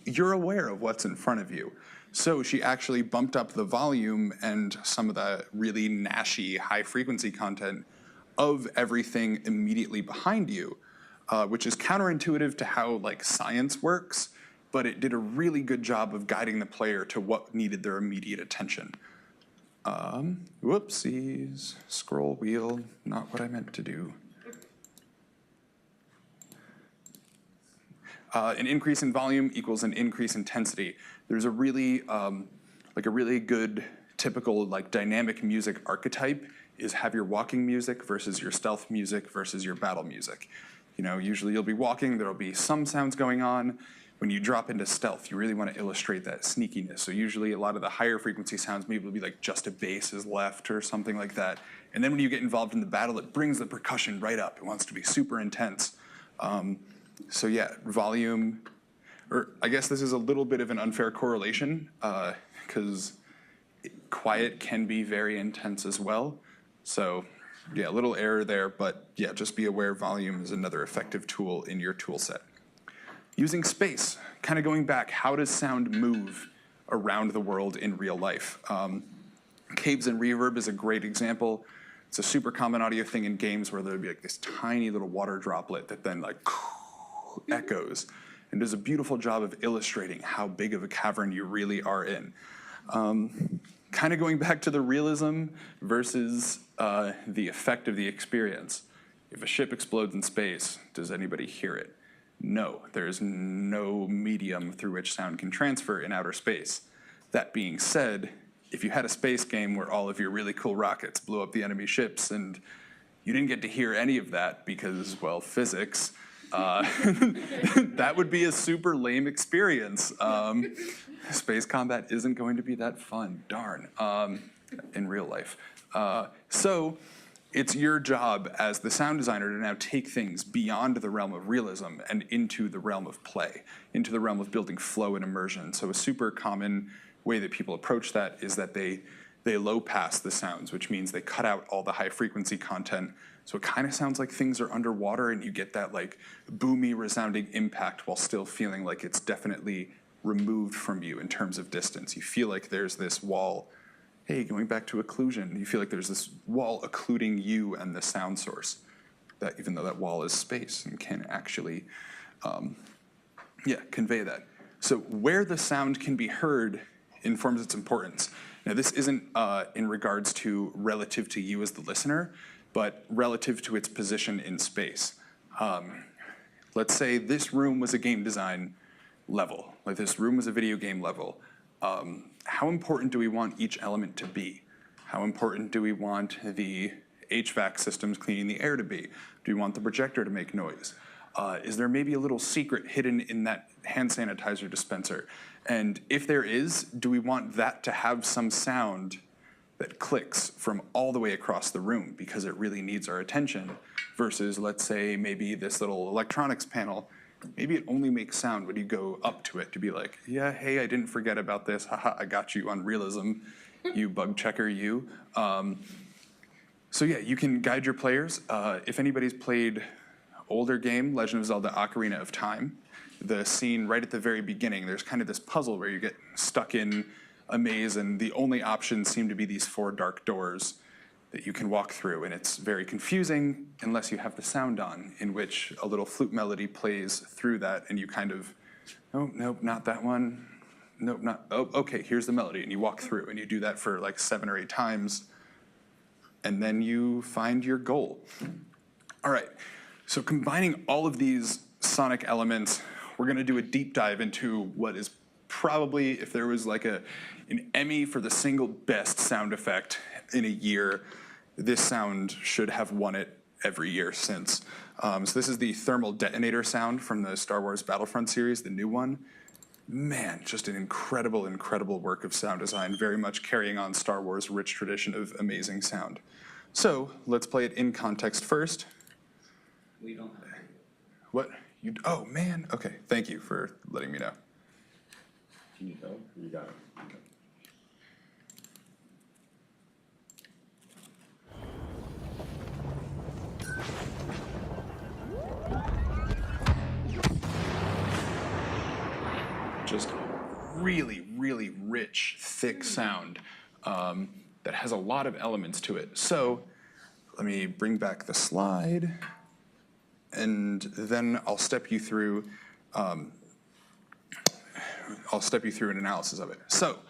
you're aware of what's in front of you. So she actually bumped up the volume and some of the really nashy high-frequency content of everything immediately behind you, which is counterintuitive to how science works, but it did a really good job of guiding the player to what needed their immediate attention. Whoopsies, scroll wheel, not what I meant to do. An increase in volume equals an increase in intensity. There's a really, a really good typical dynamic music archetype is have your walking music versus your stealth music versus your battle music. Usually you'll be walking, there'll be some sounds going on. When you drop into stealth, you really want to illustrate that sneakiness. So usually a lot of the higher frequency sounds maybe will be just a bass is left or something like that. And then when you get involved in the battle, it brings the percussion right up. It wants to be super intense. So yeah, volume, or I guess this is a little bit of an unfair correlation because quiet can be very intense as well. So yeah, a little error there, but yeah, just be aware volume is another effective tool in your tool set. Using space, kind of going back, how does sound move around the world in real life? Caves and reverb is a great example. It's a super common audio thing in games where there'll be this tiny little water droplet that then echoes and does a beautiful job of illustrating how big of a cavern you really are in. Kind of going back to the realism versus the effect of the experience. If a ship explodes in space, does anybody hear it? No, there's no medium through which sound can transfer in outer space. That being said, if you had a space game where all of your really cool rockets blew up the enemy ships and you didn't get to hear any of that because, well, physics, that would be a super lame experience. Space combat isn't going to be that fun, darn, in real life. So it's your job as the sound designer to now take things beyond the realm of realism and into the realm of play, into the realm of building flow and immersion. So a super common way that people approach that is that they low pass the sounds, which means they cut out all the high frequency content. So it kind of sounds like things are underwater and you get that boomy resounding impact while still feeling like it's definitely removed from you in terms of distance. You feel like there's this wall. Hey, going back to occlusion, you feel like there's this wall occluding you and the sound source, that even though that wall is space and can actually convey that. So where the sound can be heard informs its importance. Now this isn't in regards to relative to you as the listener, but relative to its position in space. Let's say this room was a game design level, like this room was a video game level. How important do we want each element to be? How important do we want the HVAC systems cleaning the air to be? Do we want the projector to make noise? Is there maybe a little secret hidden in that hand sanitizer dispenser? And if there is, do we want that to have some sound that clicks from all the way across the room because it really needs our attention versus, let's say, maybe this little electronics panel, maybe it only makes sound when you go up to it to be like, yeah, hey, I didn't forget about this. Haha, I got you on realism, you bug checker, you. So yeah, you can guide your players. If anybody's played older game, Legend of Zelda Ocarina of Time, the scene right at the very beginning, there's kind of this puzzle where you get stuck in a maze and the only options seem to be these 4 dark doors that you can walk through, and it's very confusing unless you have the sound on, in which a little flute melody plays through that, and you kind of, oh, nope, not that one. Nope, not, oh, okay, here's the melody, and you walk through, and you do that for like 7 or 8 times, and then you find your goal. All right, so combining all of these sonic elements, we're gonna do a deep dive into what is probably, if there was like an Emmy for the single best sound effect in a year, this sound should have won it every year since. So this is the thermal detonator sound from the Star Wars Battlefront series, the new one. Man, just an incredible, incredible work of sound design, very much carrying on Star Wars' rich tradition of amazing sound. So let's play it in context first.
We don't have it.
What? Oh, man. Okay, thank you for letting me know.
Can you tell? You got it. Okay.
Just really, really rich, thick sound that has a lot of elements to it. So let me bring back the slide, and then I'll step you through an analysis of it. So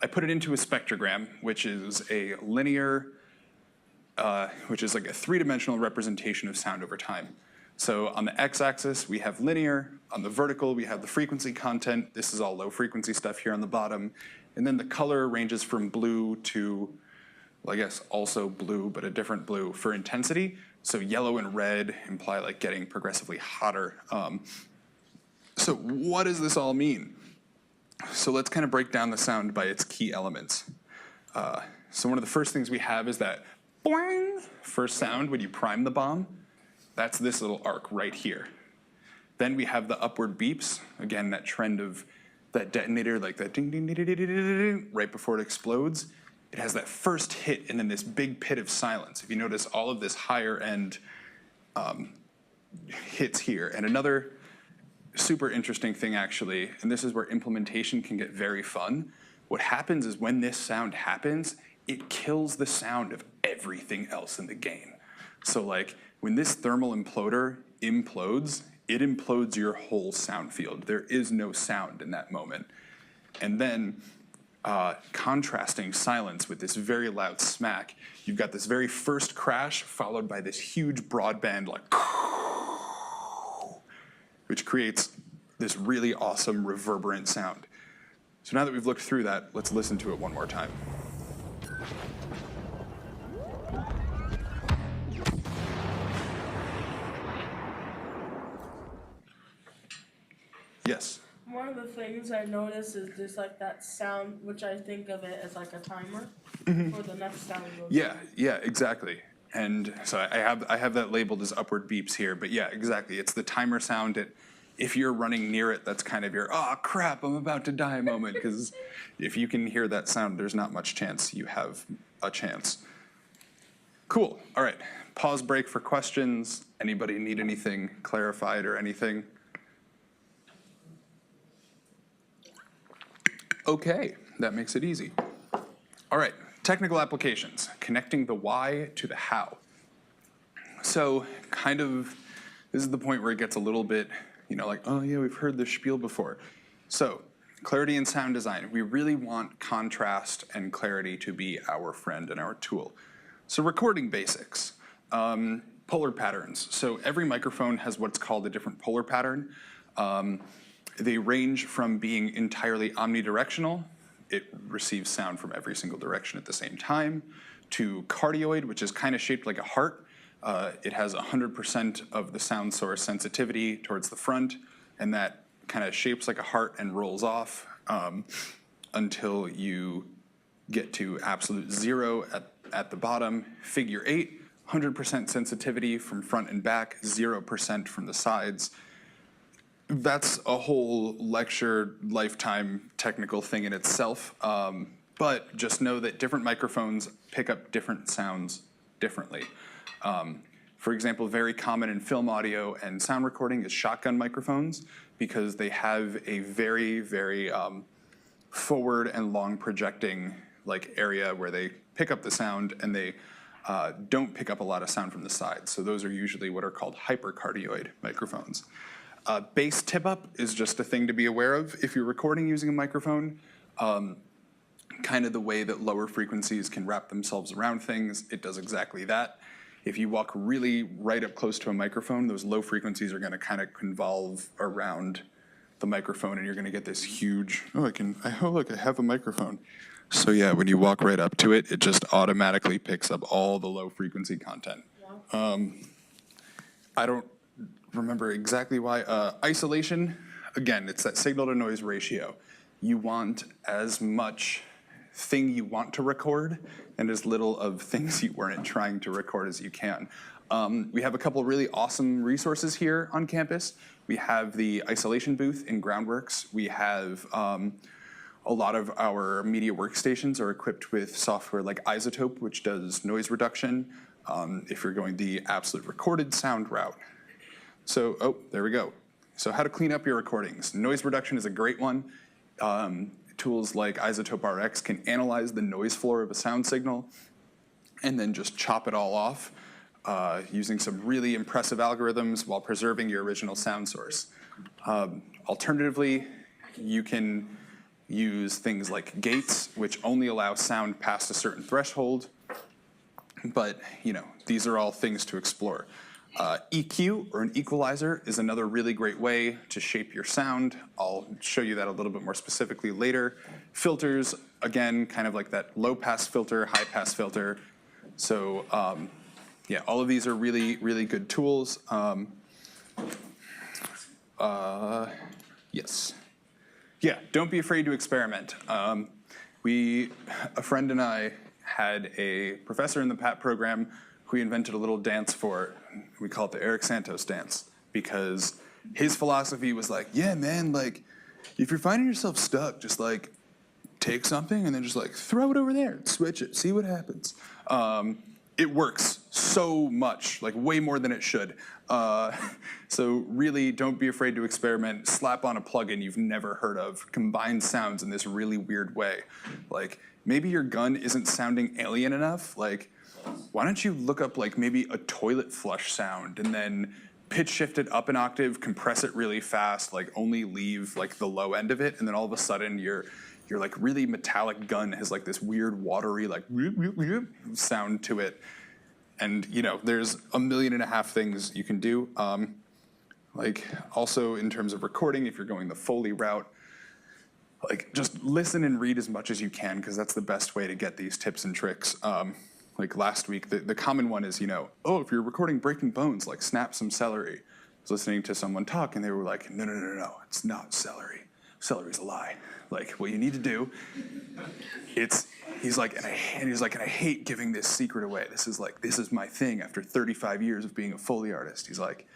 I put it into a spectrogram, which is a linear, which is like a 3-dimensional representation of sound over time. So on the x-axis, we have linear. On the vertical, we have the frequency content. This is all low frequency stuff here on the bottom. And then the color ranges from blue to, well, I guess also blue, but a different blue for intensity. So yellow and red imply like getting progressively hotter. So what does this all mean? So let's kind of break down the sound by its key elements. So one of the first things we have is that boing, first sound when you prime the bomb. That's this little arc right here. Then we have the upward beeps. Again, that trend of that detonator, like that ding, ding, ding, ding, ding, ding, ding, right before it explodes. It has that first hit and then this big pit of silence. If you notice all of this higher end hits here. And another super interesting thing actually, and this is where implementation can get very fun. What happens is when this sound happens, it kills the sound of everything else in the game. So like when this thermal imploder implodes, it implodes your whole sound field. There is no sound in that moment. And then contrasting silence with this very loud smack, you've got this very first crash followed by this huge broadband like, which creates this really awesome reverberant sound. So now that we've looked through that, let's listen to it one more time. Yes.
One of the things I noticed is there's like that sound, which I think of it as like a timer for the next sound.
Yeah, exactly. And so I have that labeled as upward beeps here, but yeah, exactly. It's the timer sound. If you're running near it, that's kind of your, oh crap, I'm about to die moment, because if you can hear that sound, there's not much chance you have a chance. Cool, all right. Pause break for questions. Anybody need anything clarified or anything? Okay, that makes it easy. All right, technical applications, connecting the why to the how. So kind of, this is the point where it gets a little bit, like, oh yeah, we've heard this spiel before. So clarity in sound design, we really want contrast and clarity to be our friend and our tool. So recording basics, polar patterns. So every microphone has what's called a different polar pattern. They range from being entirely omnidirectional, it receives sound from every single direction at the same time, to cardioid, which is kind of shaped like a heart. It has 100% of the sound source sensitivity towards the front, and that kind of shapes like a heart and rolls off until you get to absolute 0 at the bottom. Figure 8, 100% sensitivity from front and back, 0% from the sides. That's a whole lecture, lifetime technical thing in itself. But just know that different microphones pick up different sounds differently. For example, very common in film audio and sound recording is shotgun microphones, because they have a very, very forward and long projecting like area where they pick up the sound, and they don't pick up a lot of sound from the side. So those are usually what are called hypercardioid microphones. Bass tip-up is just a thing to be aware of if you're recording using a microphone. Kind of the way that lower frequencies can wrap themselves around things, it does exactly that. If you walk really right up close to a microphone, those low frequencies are going to kind of convolve around the microphone, and you're going to get this huge, look, I have a microphone. So yeah, when you walk right up to it, it just automatically picks up all the low frequency content. I don't remember exactly why. Isolation, again, it's that signal to noise ratio. You want as much thing you want to record and as little of things you weren't trying to record as you can. We have a couple really awesome resources here on campus. We have the isolation booth in Groundworks. We have a lot of our media workstations are equipped with software like Isotope, which does noise reduction if you're going the absolute recorded sound route. So, oh, there we go. So how to clean up your recordings. Noise reduction is a great one. Tools like Isotope RX can analyze the noise floor of a sound signal and then just chop it all off using some really impressive algorithms while preserving your original sound source. Alternatively, you can use things like gates, which only allow sound past a certain threshold. But, you know, these are all things to explore. EQ, or an equalizer, is another really great way to shape your sound. I'll show you that a little bit more specifically later. Filters, again, kind of like that low-pass filter, high-pass filter. So, yeah, all of these are really, really good tools. Yes. Yeah, don't be afraid to experiment. A friend and I had a professor in the PAT program who invented a little dance for it. We call it the Eric Santos dance, because his philosophy was like, yeah, man, like, if you're finding yourself stuck, just like take something and then just like throw it over there, switch it, see what happens. It works so much, like way more than it should. So really don't be afraid to experiment. Slap on a plugin you've never heard of. Combine sounds in this really weird way. Like maybe your gun isn't sounding alien enough. Like why don't you look up like maybe a toilet flush sound and then pitch shift it up an octave, compress it really fast, like only leave like the low end of it, and then all of a sudden your like really metallic gun has like this weird watery like sound to it. And you know, there's 1.5 million things you can do. Like also in terms of recording, if you're going the Foley route, like just listen and read as much as you can, because that's the best way to get these tips and tricks. Like last week, the common one is, you know, oh, if you're recording breaking bones, like snap some celery. I was listening to someone talk and they were like, no, it's not celery. Celery's a lie. Like what you need to do, he's like, and I hate giving this secret away. This is my thing after 35 years of being a Foley artist. He's like,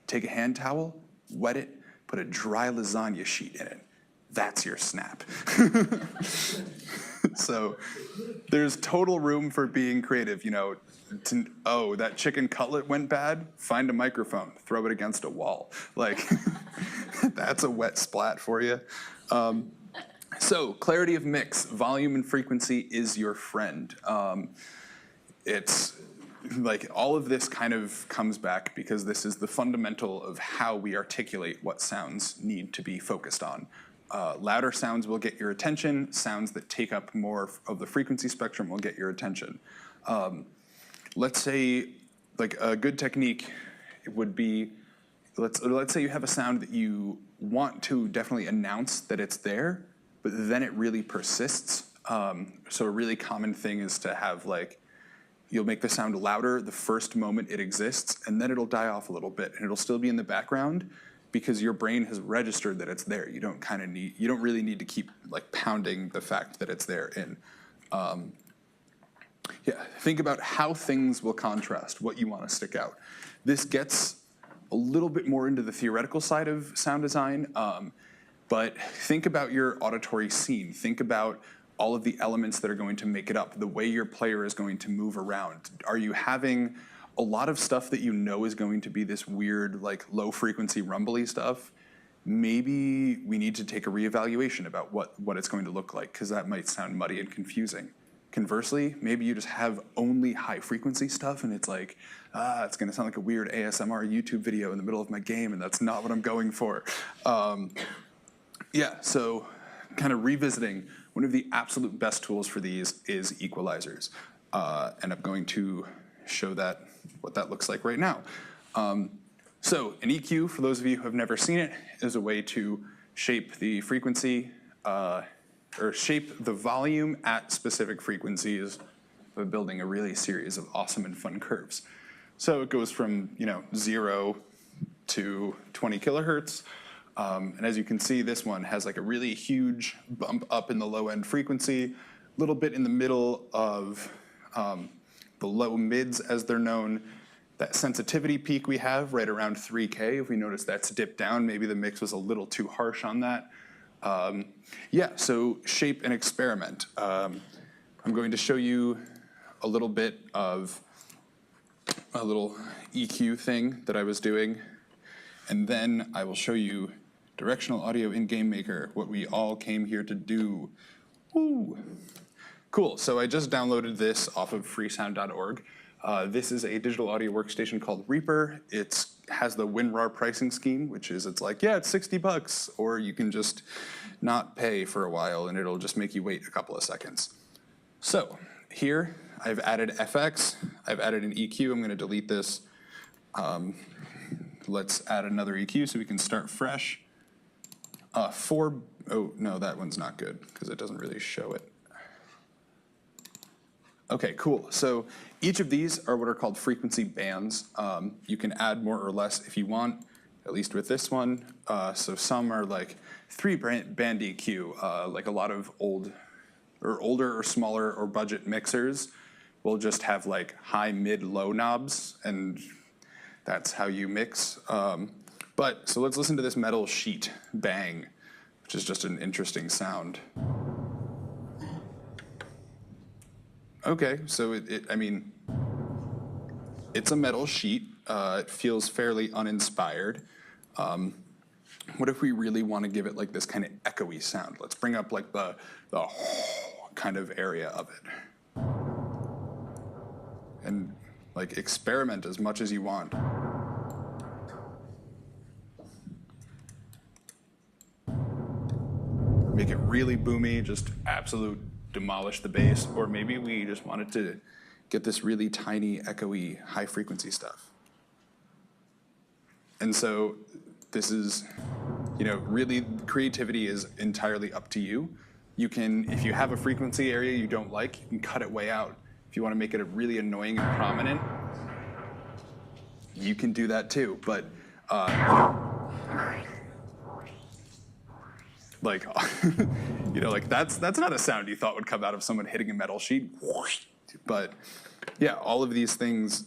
take a hand towel, wet it, put a dry lasagna sheet in it. That's your snap. So there's total room for being creative, you know. Oh, that chicken cutlet went bad? Find a microphone, throw it against a wall. Like, that's a wet splat for you. So clarity of mix, volume and frequency is your friend. It's like all of this kind of comes back because this is the fundamental of how we articulate what sounds need to be focused on. Louder sounds will get your attention. Sounds that take up more of the frequency spectrum will get your attention. Let's say, like a good technique would be, let's say you have a sound that you want to definitely announce that it's there, but then it really persists. So a really common thing is to have like, you'll make the sound louder the first moment it exists, and then it'll die off a little bit, and it'll still be in the background, because your brain has registered that it's there. You don't really need to keep like pounding the fact that it's there in. Yeah, think about how things will contrast, what you want to stick out. This gets a little bit more into the theoretical side of sound design, but think about your auditory scene. Think about all of the elements that are going to make it up, the way your player is going to move around. Are you having a lot of stuff that you know is going to be this weird, like low frequency rumbly stuff? Maybe we need to take a reevaluation about what it's going to look like, because that might sound muddy and confusing. Conversely, maybe you just have only high frequency stuff and it's like, it's gonna sound like a weird ASMR YouTube video in the middle of my game, and that's not what I'm going for. Yeah, so kind of revisiting, one of the absolute best tools for these is equalizers. And I'm going to show that what that looks like right now. So an EQ, for those of you who have never seen it, is a way to shape the frequency, or shape the volume at specific frequencies by building a really series of awesome and fun curves. So it goes from 0 to 20 kilohertz. And as you can see, this one has like a really huge bump up in the low end frequency, a little bit in the middle of the low mids as they're known. That sensitivity peak we have right around 3K, if we notice that's dipped down, maybe the mix was a little too harsh on that. Yeah, so shape and experiment. I'm going to show you a little bit of a little EQ thing that I was doing, and then I will show you directional audio in GameMaker, what we all came here to do. Woo! Cool, so I just downloaded this off of freesound.org. This is a digital audio workstation called Reaper. It has the WinRAR pricing scheme, which is it's like, yeah, it's $60, or you can just not pay for a while and it'll just make you wait a couple of seconds. So here I've added FX, I've added an EQ, I'm gonna delete this. Let's add another EQ so we can start fresh. Oh no, that one's not good because it doesn't really show it. Okay, cool. So each of these are what are called frequency bands. You can add more or less if you want, at least with this one. So some are like 3-band EQ, like a lot of older or smaller or budget mixers will just have like high, mid, low knobs, and that's how you mix. So let's listen to this metal sheet bang, which is just an interesting sound. Okay, so it's a metal sheet. It feels fairly uninspired. What if we really want to give it like this kind of echoey sound? Let's bring up like the kind of area of it. And like experiment as much as you want. Make it really boomy, just absolute demolish the bass, or maybe we just wanted to get this really tiny, echoey, high frequency stuff. And so this is, really creativity is entirely up to you. You can, if you have a frequency area you don't like, you can cut it way out. If you want to make it a really annoying and prominent, you can do that too. But like, like that's not a sound you thought would come out of someone hitting a metal sheet. But yeah, all of these things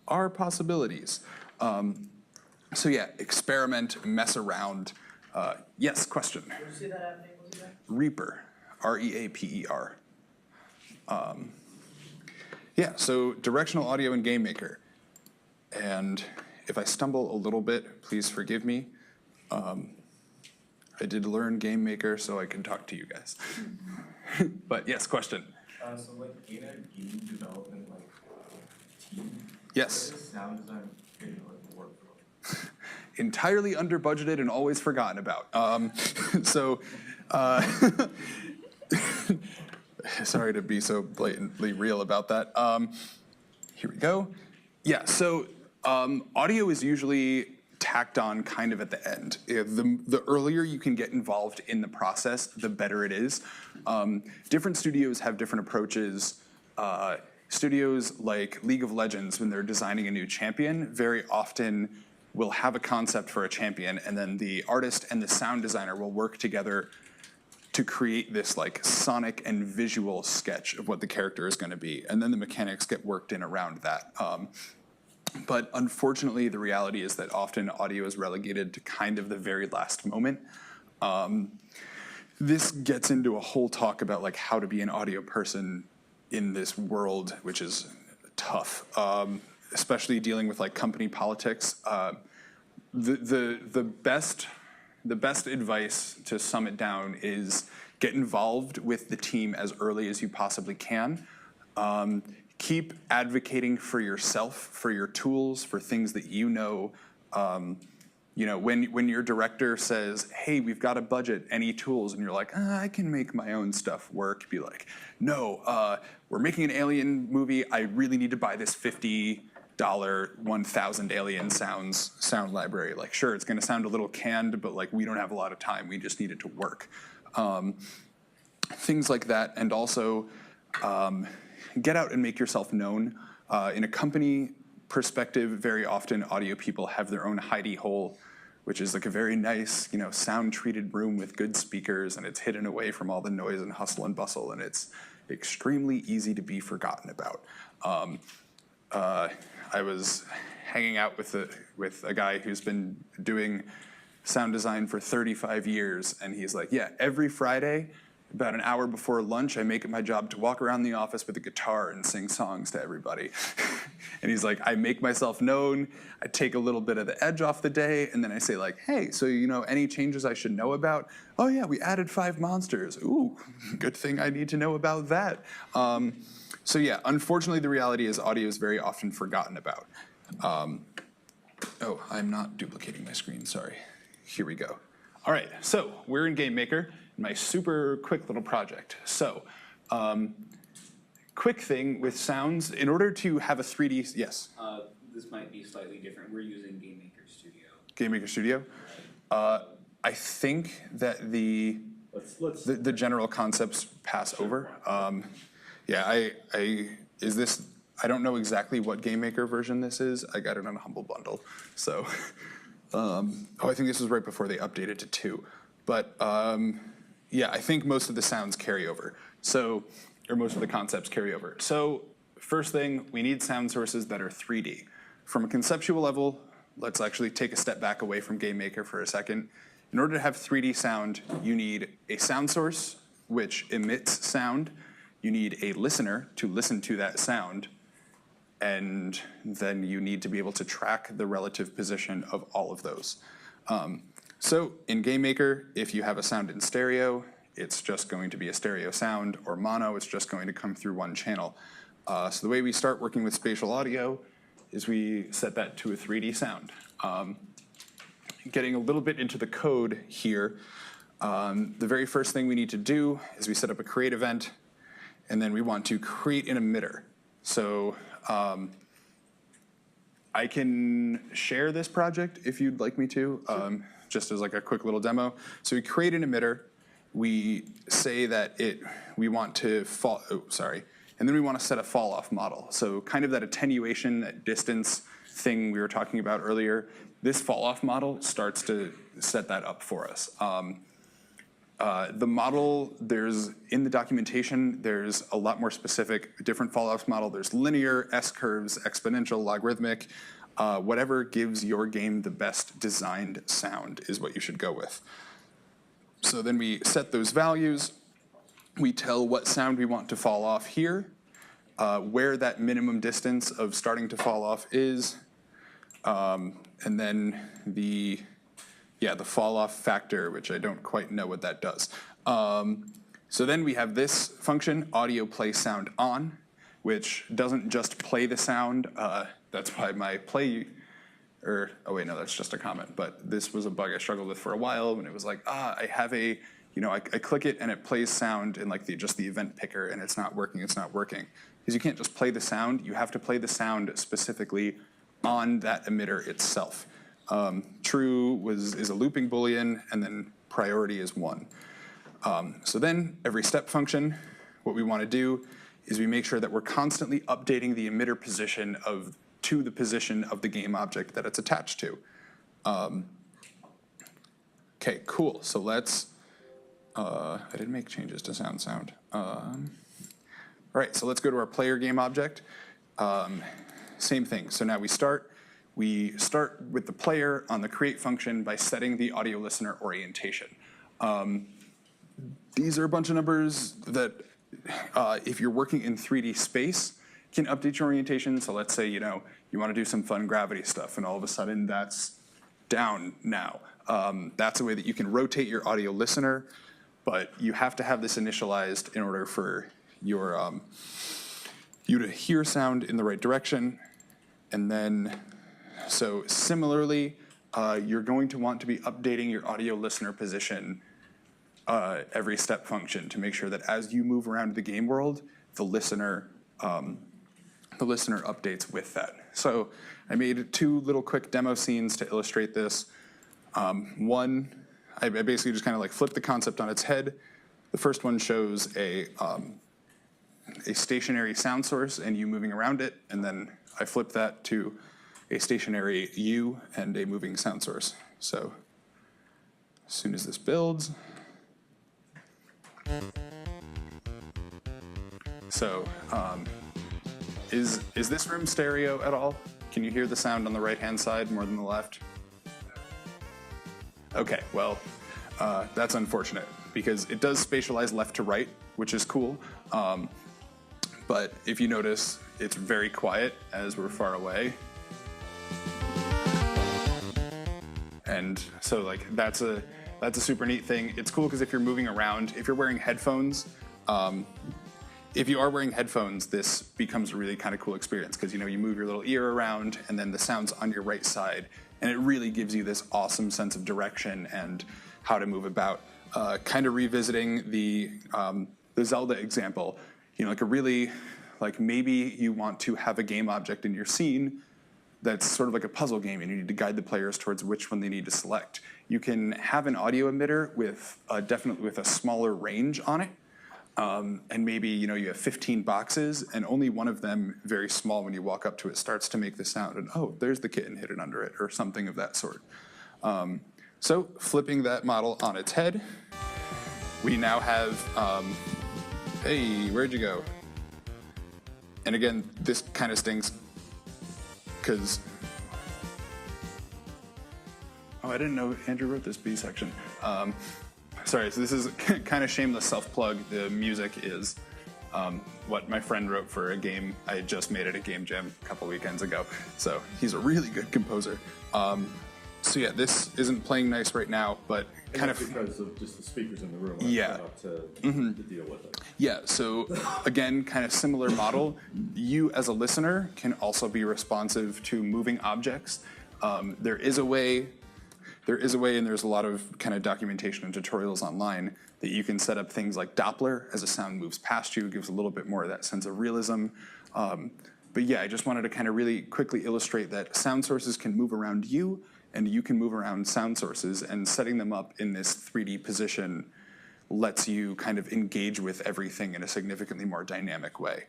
are possibilities. So yeah, experiment, mess around. Yes, question.
Where did you see that app name was again?
Reaper, R-E-A-P-E-R. Yeah, so directional audio in GameMaker. And if I stumble a little bit, please forgive me. I did learn GameMaker so I can talk to you guys. But yes, question.
So like in a game development team,
Yes.
what is sound design in the workflow?
Entirely under budgeted and always forgotten about. Sorry to be so blatantly real about that. Here we go. Yeah, so audio is usually tacked on kind of at the end. The earlier you can get involved in the process, the better it is. Different studios have different approaches. Studios like League of Legends, when they're designing a new champion, very often will have a concept for a champion, and then the artist and the sound designer will work together to create this like sonic and visual sketch of what the character is going to be, and then the mechanics get worked in around that. But unfortunately, the reality is that often audio is relegated to kind of the very last moment. this gets into a whole talk about like how to be an audio person in this world, which is tough, especially dealing with like company politics. The best advice to sum it down is get involved with the team as early as you possibly can. Keep advocating for yourself, for your tools, for things that you know. When your director says, hey, we've got a budget, any tools? And you're like, I can make my own stuff work. Be like, no, we're making an alien movie. I really need to buy this $50 1,000 alien sound library. Like, sure, it's gonna sound a little canned, but like we don't have a lot of time. We just need it to work. Things like that. And also get out and make yourself known. In a company perspective, very often audio people have their own hidey hole, which is like a very nice, sound-treated room with good speakers, and it's hidden away from all the noise and hustle and bustle, and it's extremely easy to be forgotten about. I was hanging out with a guy who's been doing sound design for 35 years, and he's like, yeah, every Friday, about an hour before lunch, I make it my job to walk around the office with a guitar and sing songs to everybody. And he's like, I make myself known, I take a little bit of the edge off the day, and then I say like, hey, so any changes I should know about? Oh yeah, we added 5 monsters. Ooh, good thing I need to know about that. So yeah, unfortunately the reality is audio is very often forgotten about. Oh, I'm not duplicating my screen, sorry. Here we go. All right, so we're in GameMaker, my super quick little project. So, quick thing with sounds, in order to have a 3D, yes?
This might be slightly different. We're using GameMaker Studio.
GameMaker Studio? I think that the general concepts pass over. Yeah, I don't know exactly what GameMaker version this is. I got it on a Humble Bundle, so. I think this was right before they updated to 2. But yeah, I think most of the sounds carry over. Or most of the concepts carry over. So first thing, we need sound sources that are 3D. From a conceptual level, let's actually take a step back away from GameMaker for a second. In order to have 3D sound, you need a sound source which emits sound. You need a listener to listen to that sound. And then you need to be able to track the relative position of all of those. So in GameMaker, if you have a sound in stereo, it's just going to be a stereo sound, or mono, it's just going to come through one channel. So the way we start working with spatial audio is we set that to a 3D sound. Getting a little bit into the code here, the very first thing we need to do is we set up a create event, and then we want to create an emitter. So I can share this project if you'd like me to, just as like a quick little demo. So we create an emitter. We say that we want to and then we want to set a fall off model. So kind of that attenuation, that distance thing we were talking about earlier. This fall off model starts to set that up for us. The model, in the documentation, there's a lot more specific, different fall-off model. There's linear, S-curves, exponential, logarithmic. Whatever gives your game the best designed sound is what you should go with. So then we set those values. We tell what sound we want to fall off here, where that minimum distance of starting to fall off is, and then the fall off factor, which I don't quite know what that does. So then we have this function, audio play sound on, which doesn't just play the sound. That's why my oh wait, no, that's just a comment. But this was a bug I struggled with for a while when it was like, I have I click it and it plays sound in like just the event picker and it's not working. Because you can't just play the sound. You have to play the sound specifically on that emitter itself. True is a looping Boolean, and then priority is 1. So then every step function, what we want to do is we make sure that we're constantly updating the emitter position to the position of the game object that it's attached to. Okay, cool. So let's, I didn't make changes to sound. All right, so let's go to our player game object. Same thing. So now we start with the player on the create function by setting the audio listener orientation. These are a bunch of numbers that, if you're working in 3D space, can update your orientation. So let's say, you want to do some fun gravity stuff, and all of a sudden that's down now. That's a way that you can rotate your audio listener, but you have to have this initialized in order for your you to hear sound in the right direction. And then, so similarly, you're going to want to be updating your audio listener position every step function to make sure that as you move around the game world, the listener updates with that. So I made 2 little quick demo scenes to illustrate this. One, I basically just kind of like flipped the concept on its head. The first one shows a stationary sound source and you moving around it, and then I flipped that to a stationary you and a moving sound source. So as soon as this builds, so is this room stereo at all? Can you hear the sound on the right-hand side more than the left? Okay, well, that's unfortunate because it does spatialize left to right, which is cool. But if you notice, it's very quiet as we're far away. And so like that's a super neat thing. It's cool because if you're moving around, if you're wearing headphones, if you are wearing headphones, this becomes a really kind of cool experience because you move your little ear around and then the sound's on your right side, and it really gives you this awesome sense of direction and how to move about. Kind of revisiting the Zelda example, like a really, like maybe you want to have a game object in your scene that's sort of like a puzzle game and you need to guide the players towards which one they need to select. You can have an audio emitter with definitely with a smaller range on it. And maybe, you have 15 boxes and only one of them, very small, when you walk up to it, starts to make the sound and, oh, there's the kitten hidden under it or something of that sort. So flipping that model on its head, we now have, hey, where'd you go? And again, this kind of stings because, oh, I didn't know Andrew wrote this B section. Sorry, so this is kind of shameless self-plug. The music is what my friend wrote for a game I had just made at a game jam a couple weekends ago. So he's a really good composer. So yeah, this isn't playing nice right now, but kind of
because of just the speakers in the room.
Yeah.
To deal with it.
Yeah, so again, kind of similar model. You as a listener can also be responsive to moving objects. There is a way, and there's a lot of kind of documentation and tutorials online that you can set up things like Doppler as a sound moves past you, gives a little bit more of that sense of realism. But yeah, I just wanted to kind of really quickly illustrate that sound sources can move around you, and you can move around sound sources, and setting them up in this 3D position lets you kind of engage with everything in a significantly more dynamic way.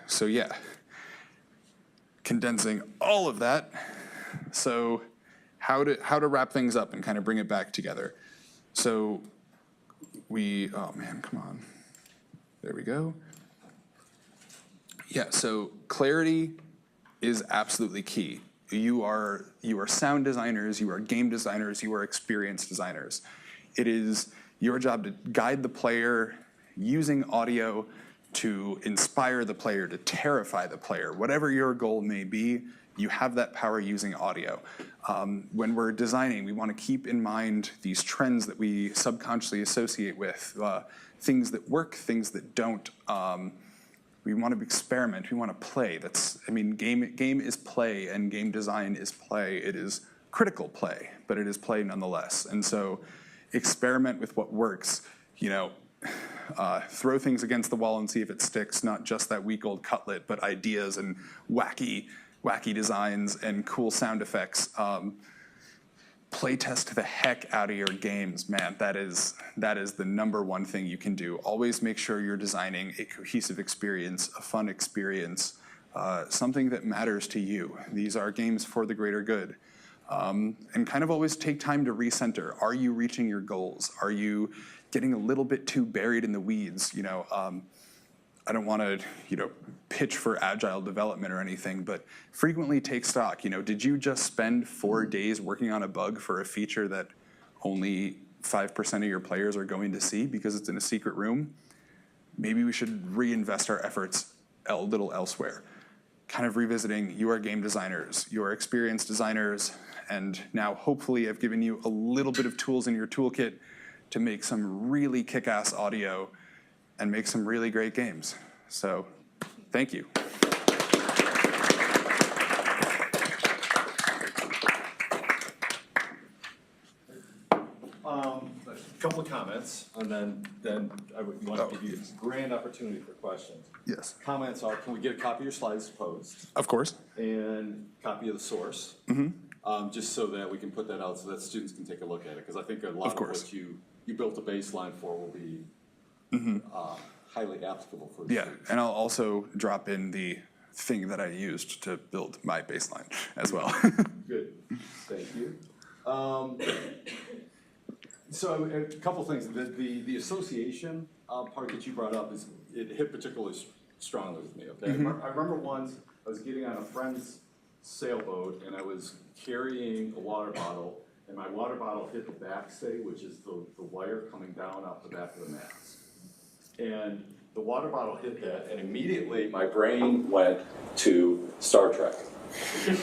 So yeah, condensing all of that. So how to wrap things up and kind of bring it back together. So oh man, come on. There we go. Yeah, so clarity is absolutely key. You are sound designers, you are game designers, you are experience designers. It is your job to guide the player using audio to inspire the player, to terrify the player. Whatever your goal may be, you have that power using audio. When we're designing, we want to keep in mind these trends that we subconsciously associate with, things that work, things that don't. We want to experiment, we want to play. Game is play and game design is play. It is critical play, but it is play nonetheless. And so experiment with what works, throw things against the wall and see if it sticks, not just that weak old cutlet, but ideas and wacky designs and cool sound effects. Play test the heck out of your games, man. That is the number one thing you can do. Always make sure you're designing a cohesive experience, a fun experience, something that matters to you. These are games for the greater good. And kind of always take time to recenter. Are you reaching your goals? Are you getting a little bit too buried in the weeds? I don't want to, pitch for agile development or anything, but frequently take stock. Did you just spend 4 days working on a bug for a feature that only 5% of your players are going to see because it's in a secret room, maybe we should reinvest our efforts a little elsewhere. Kind of revisiting, you are game designers, you are experienced designers, and now hopefully I've given you a little bit of tools in your toolkit to make some really kick-ass audio and make some really great games. So, thank you.
A couple of comments, and then I would want to give you a grand opportunity for questions.
Yes.
Comments are, can we get a copy of your slides posed?
Of course.
And copy of the source? Just so that we can put that out so that students can take a look at it, because I think a lot of what you built a baseline for will be highly applicable for the students.
And I'll also drop in the thing that I used to build my baseline as well.
Good, thank you. So a couple things, the association part that you brought up it hit particularly strongly with me, okay? I remember once I was getting on a friend's sailboat and I was carrying a water bottle and my water bottle hit the backstay, which is the wire coming down off the back of the mast. And the water bottle hit that and immediately my brain went to Star Trek.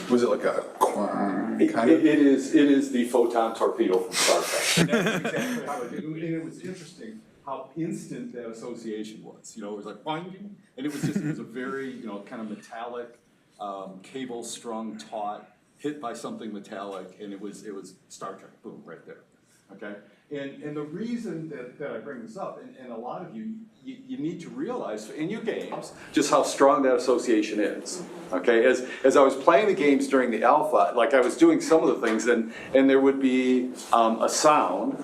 Was it like a kind of?
It is the photon torpedo from Star Trek. And that's exactly how it did. And it was interesting how instant that association was. You know, it was like boing, and it was a very, kind of metallic, cable strung taut, hit by something metallic, and it was Star Trek, boom, right there. Okay? And the reason that I bring this up, and a lot of you need to realize in your games just how strong that association is. Okay, as I was playing the games during the alpha, like I was doing some of the things, and there would be a sound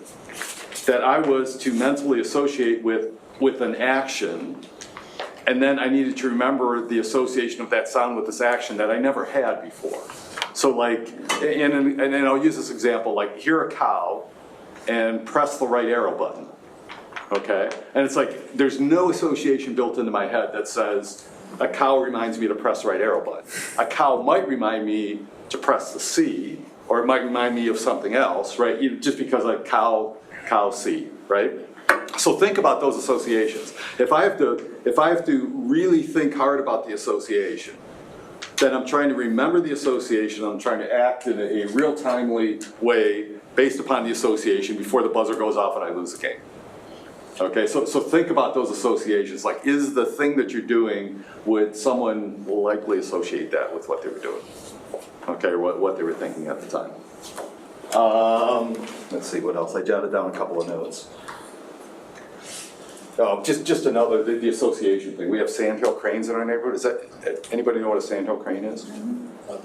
that I was to mentally associate with an action, and then I needed to remember the association of that sound with this action that I never had before. So like, and I'll use this example, like hear a cow and press the right arrow button. Okay? And it's like, there's no association built into my head that says, a cow reminds me to press the right arrow button. A cow might remind me to press the C, or it might remind me of something else, right? Just because like cow, C, right? So think about those associations. If I have to really think hard about the association, then I'm trying to remember the association, I'm trying to act in a real timely way based upon the association before the buzzer goes off and I lose the game. Okay, so think about those associations. Like, is the thing that you're doing, would someone likely associate that with what they were doing? Okay, or what they were thinking at the time. Let's see, what else? I jotted down a couple of notes. Just another, the association thing. We have sandhill cranes in our neighborhood. Is that, anybody know what a sandhill crane is?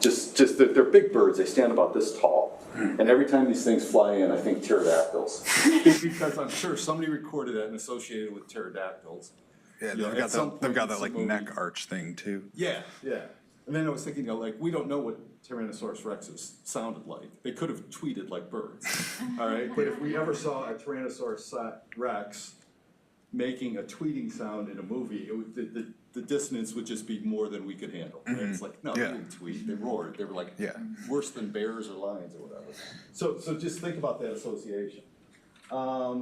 Just that they're big birds. They stand about this tall. And every time these things fly in, I think pterodactyls. Because I'm sure somebody recorded that and associated with pterodactyls.
Yeah, they've got that like neck arch thing too.
Yeah. And then I was thinking, like, we don't know what Tyrannosaurus Rexes sounded like. They could have tweeted like birds, all right? But if we ever saw a Tyrannosaurus Rex making a tweeting sound in a movie, the dissonance would just be more than we could handle. Right? It's like, no, they didn't tweet, they roared. They were like worse than bears or lions or whatever. So just think about that association. Are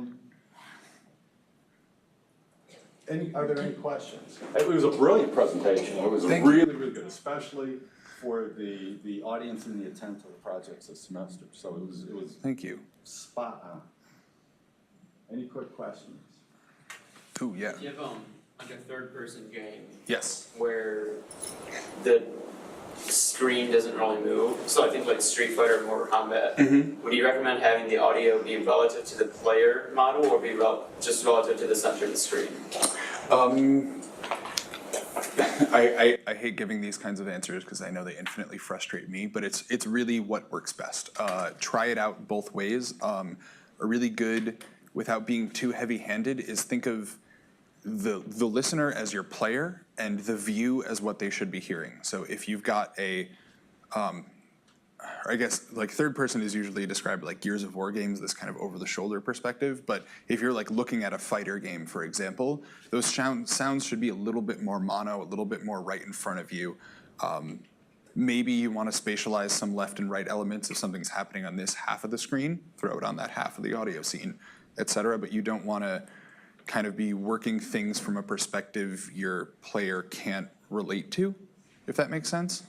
there any questions? It was a brilliant presentation. It was really good, especially for the audience and the intent of the projects this semester. So it was
Thank you.
spot on. Any quick questions?
Oh, yeah.
Do you have like a third-person game
Yes.
where the screen doesn't really move? So I think like Street Fighter and Mortal Kombat. Would you recommend having the audio be relative to the player model, or be just relative to the center of the screen?
I hate giving these kinds of answers because I know they infinitely frustrate me, but it's really what works best. Try it out both ways. A really good, without being too heavy-handed, is think of the listener as your player and the view as what they should be hearing. So if you've got I guess like third person is usually described like Gears of War games, this kind of over the shoulder perspective. But if you're like looking at a fighter game, for example, those sounds should be a little bit more mono, a little bit more right in front of you. maybe you want to spatialize some left and right elements. If something's happening on this half of the screen, throw it on that half of the audio scene, et cetera. But you don't want to kind of be working things from a perspective your player can't relate to, if that makes sense.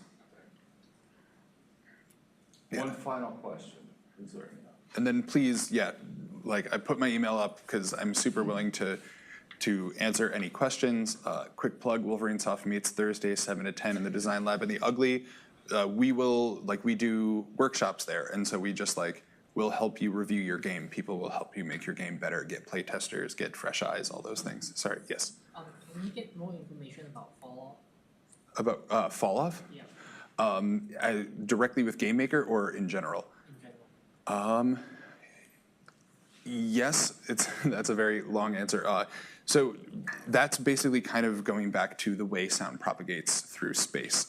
One final question, is there any?
And then please, yeah, like I put my email up because I'm super willing to answer any questions. Quick plug, Wolverine Soft Meets Thursday, 7 to 10 in the Design Lab in the Ugly. We do workshops there. And so we'll help you review your game. People will help you make your game better, get play testers, get fresh eyes, all those things. Sorry, yes?
Can you get more information about fall off?
About fall off?
Yeah,
Directly with Game Maker or in general?
in general.
Yes, that's a very long answer. So that's basically kind of going back to the way sound propagates through space.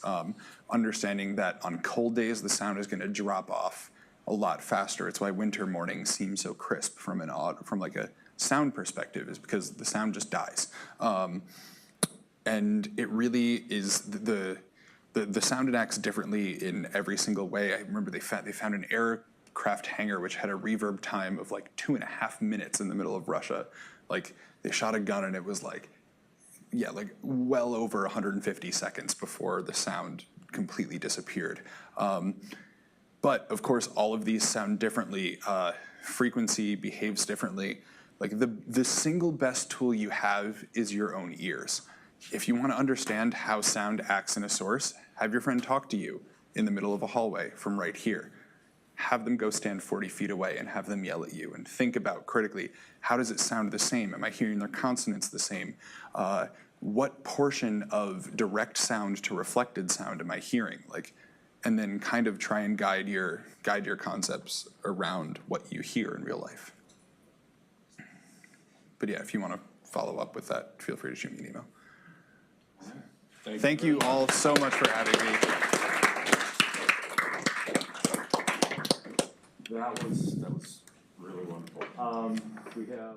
Understanding that on cold days, the sound is going to drop off a lot faster. It's why winter mornings seem so crisp from like a sound perspective, is because the sound just dies. And it really is the sound acts differently in every single way. I remember they found an aircraft hangar which had a reverb time of like 2.5 minutes in the middle of Russia. Like they shot a gun and it was like well over 150 seconds before the sound completely disappeared. But of course, all of these sound differently. Frequency behaves differently. Like the single best tool you have is your own ears. If you want to understand how sound acts in a source, have your friend talk to you in the middle of a hallway from right here. Have them go stand 40 feet away and have them yell at you and think about critically, how does it sound the same? Am I hearing their consonants the same? What portion of direct sound to reflected sound am I hearing? And then kind of try and guide your concepts around what you hear in real life. But yeah, if you want to follow up with that, feel free to shoot me an email. Thank you all so much for having me.
That was really wonderful. We have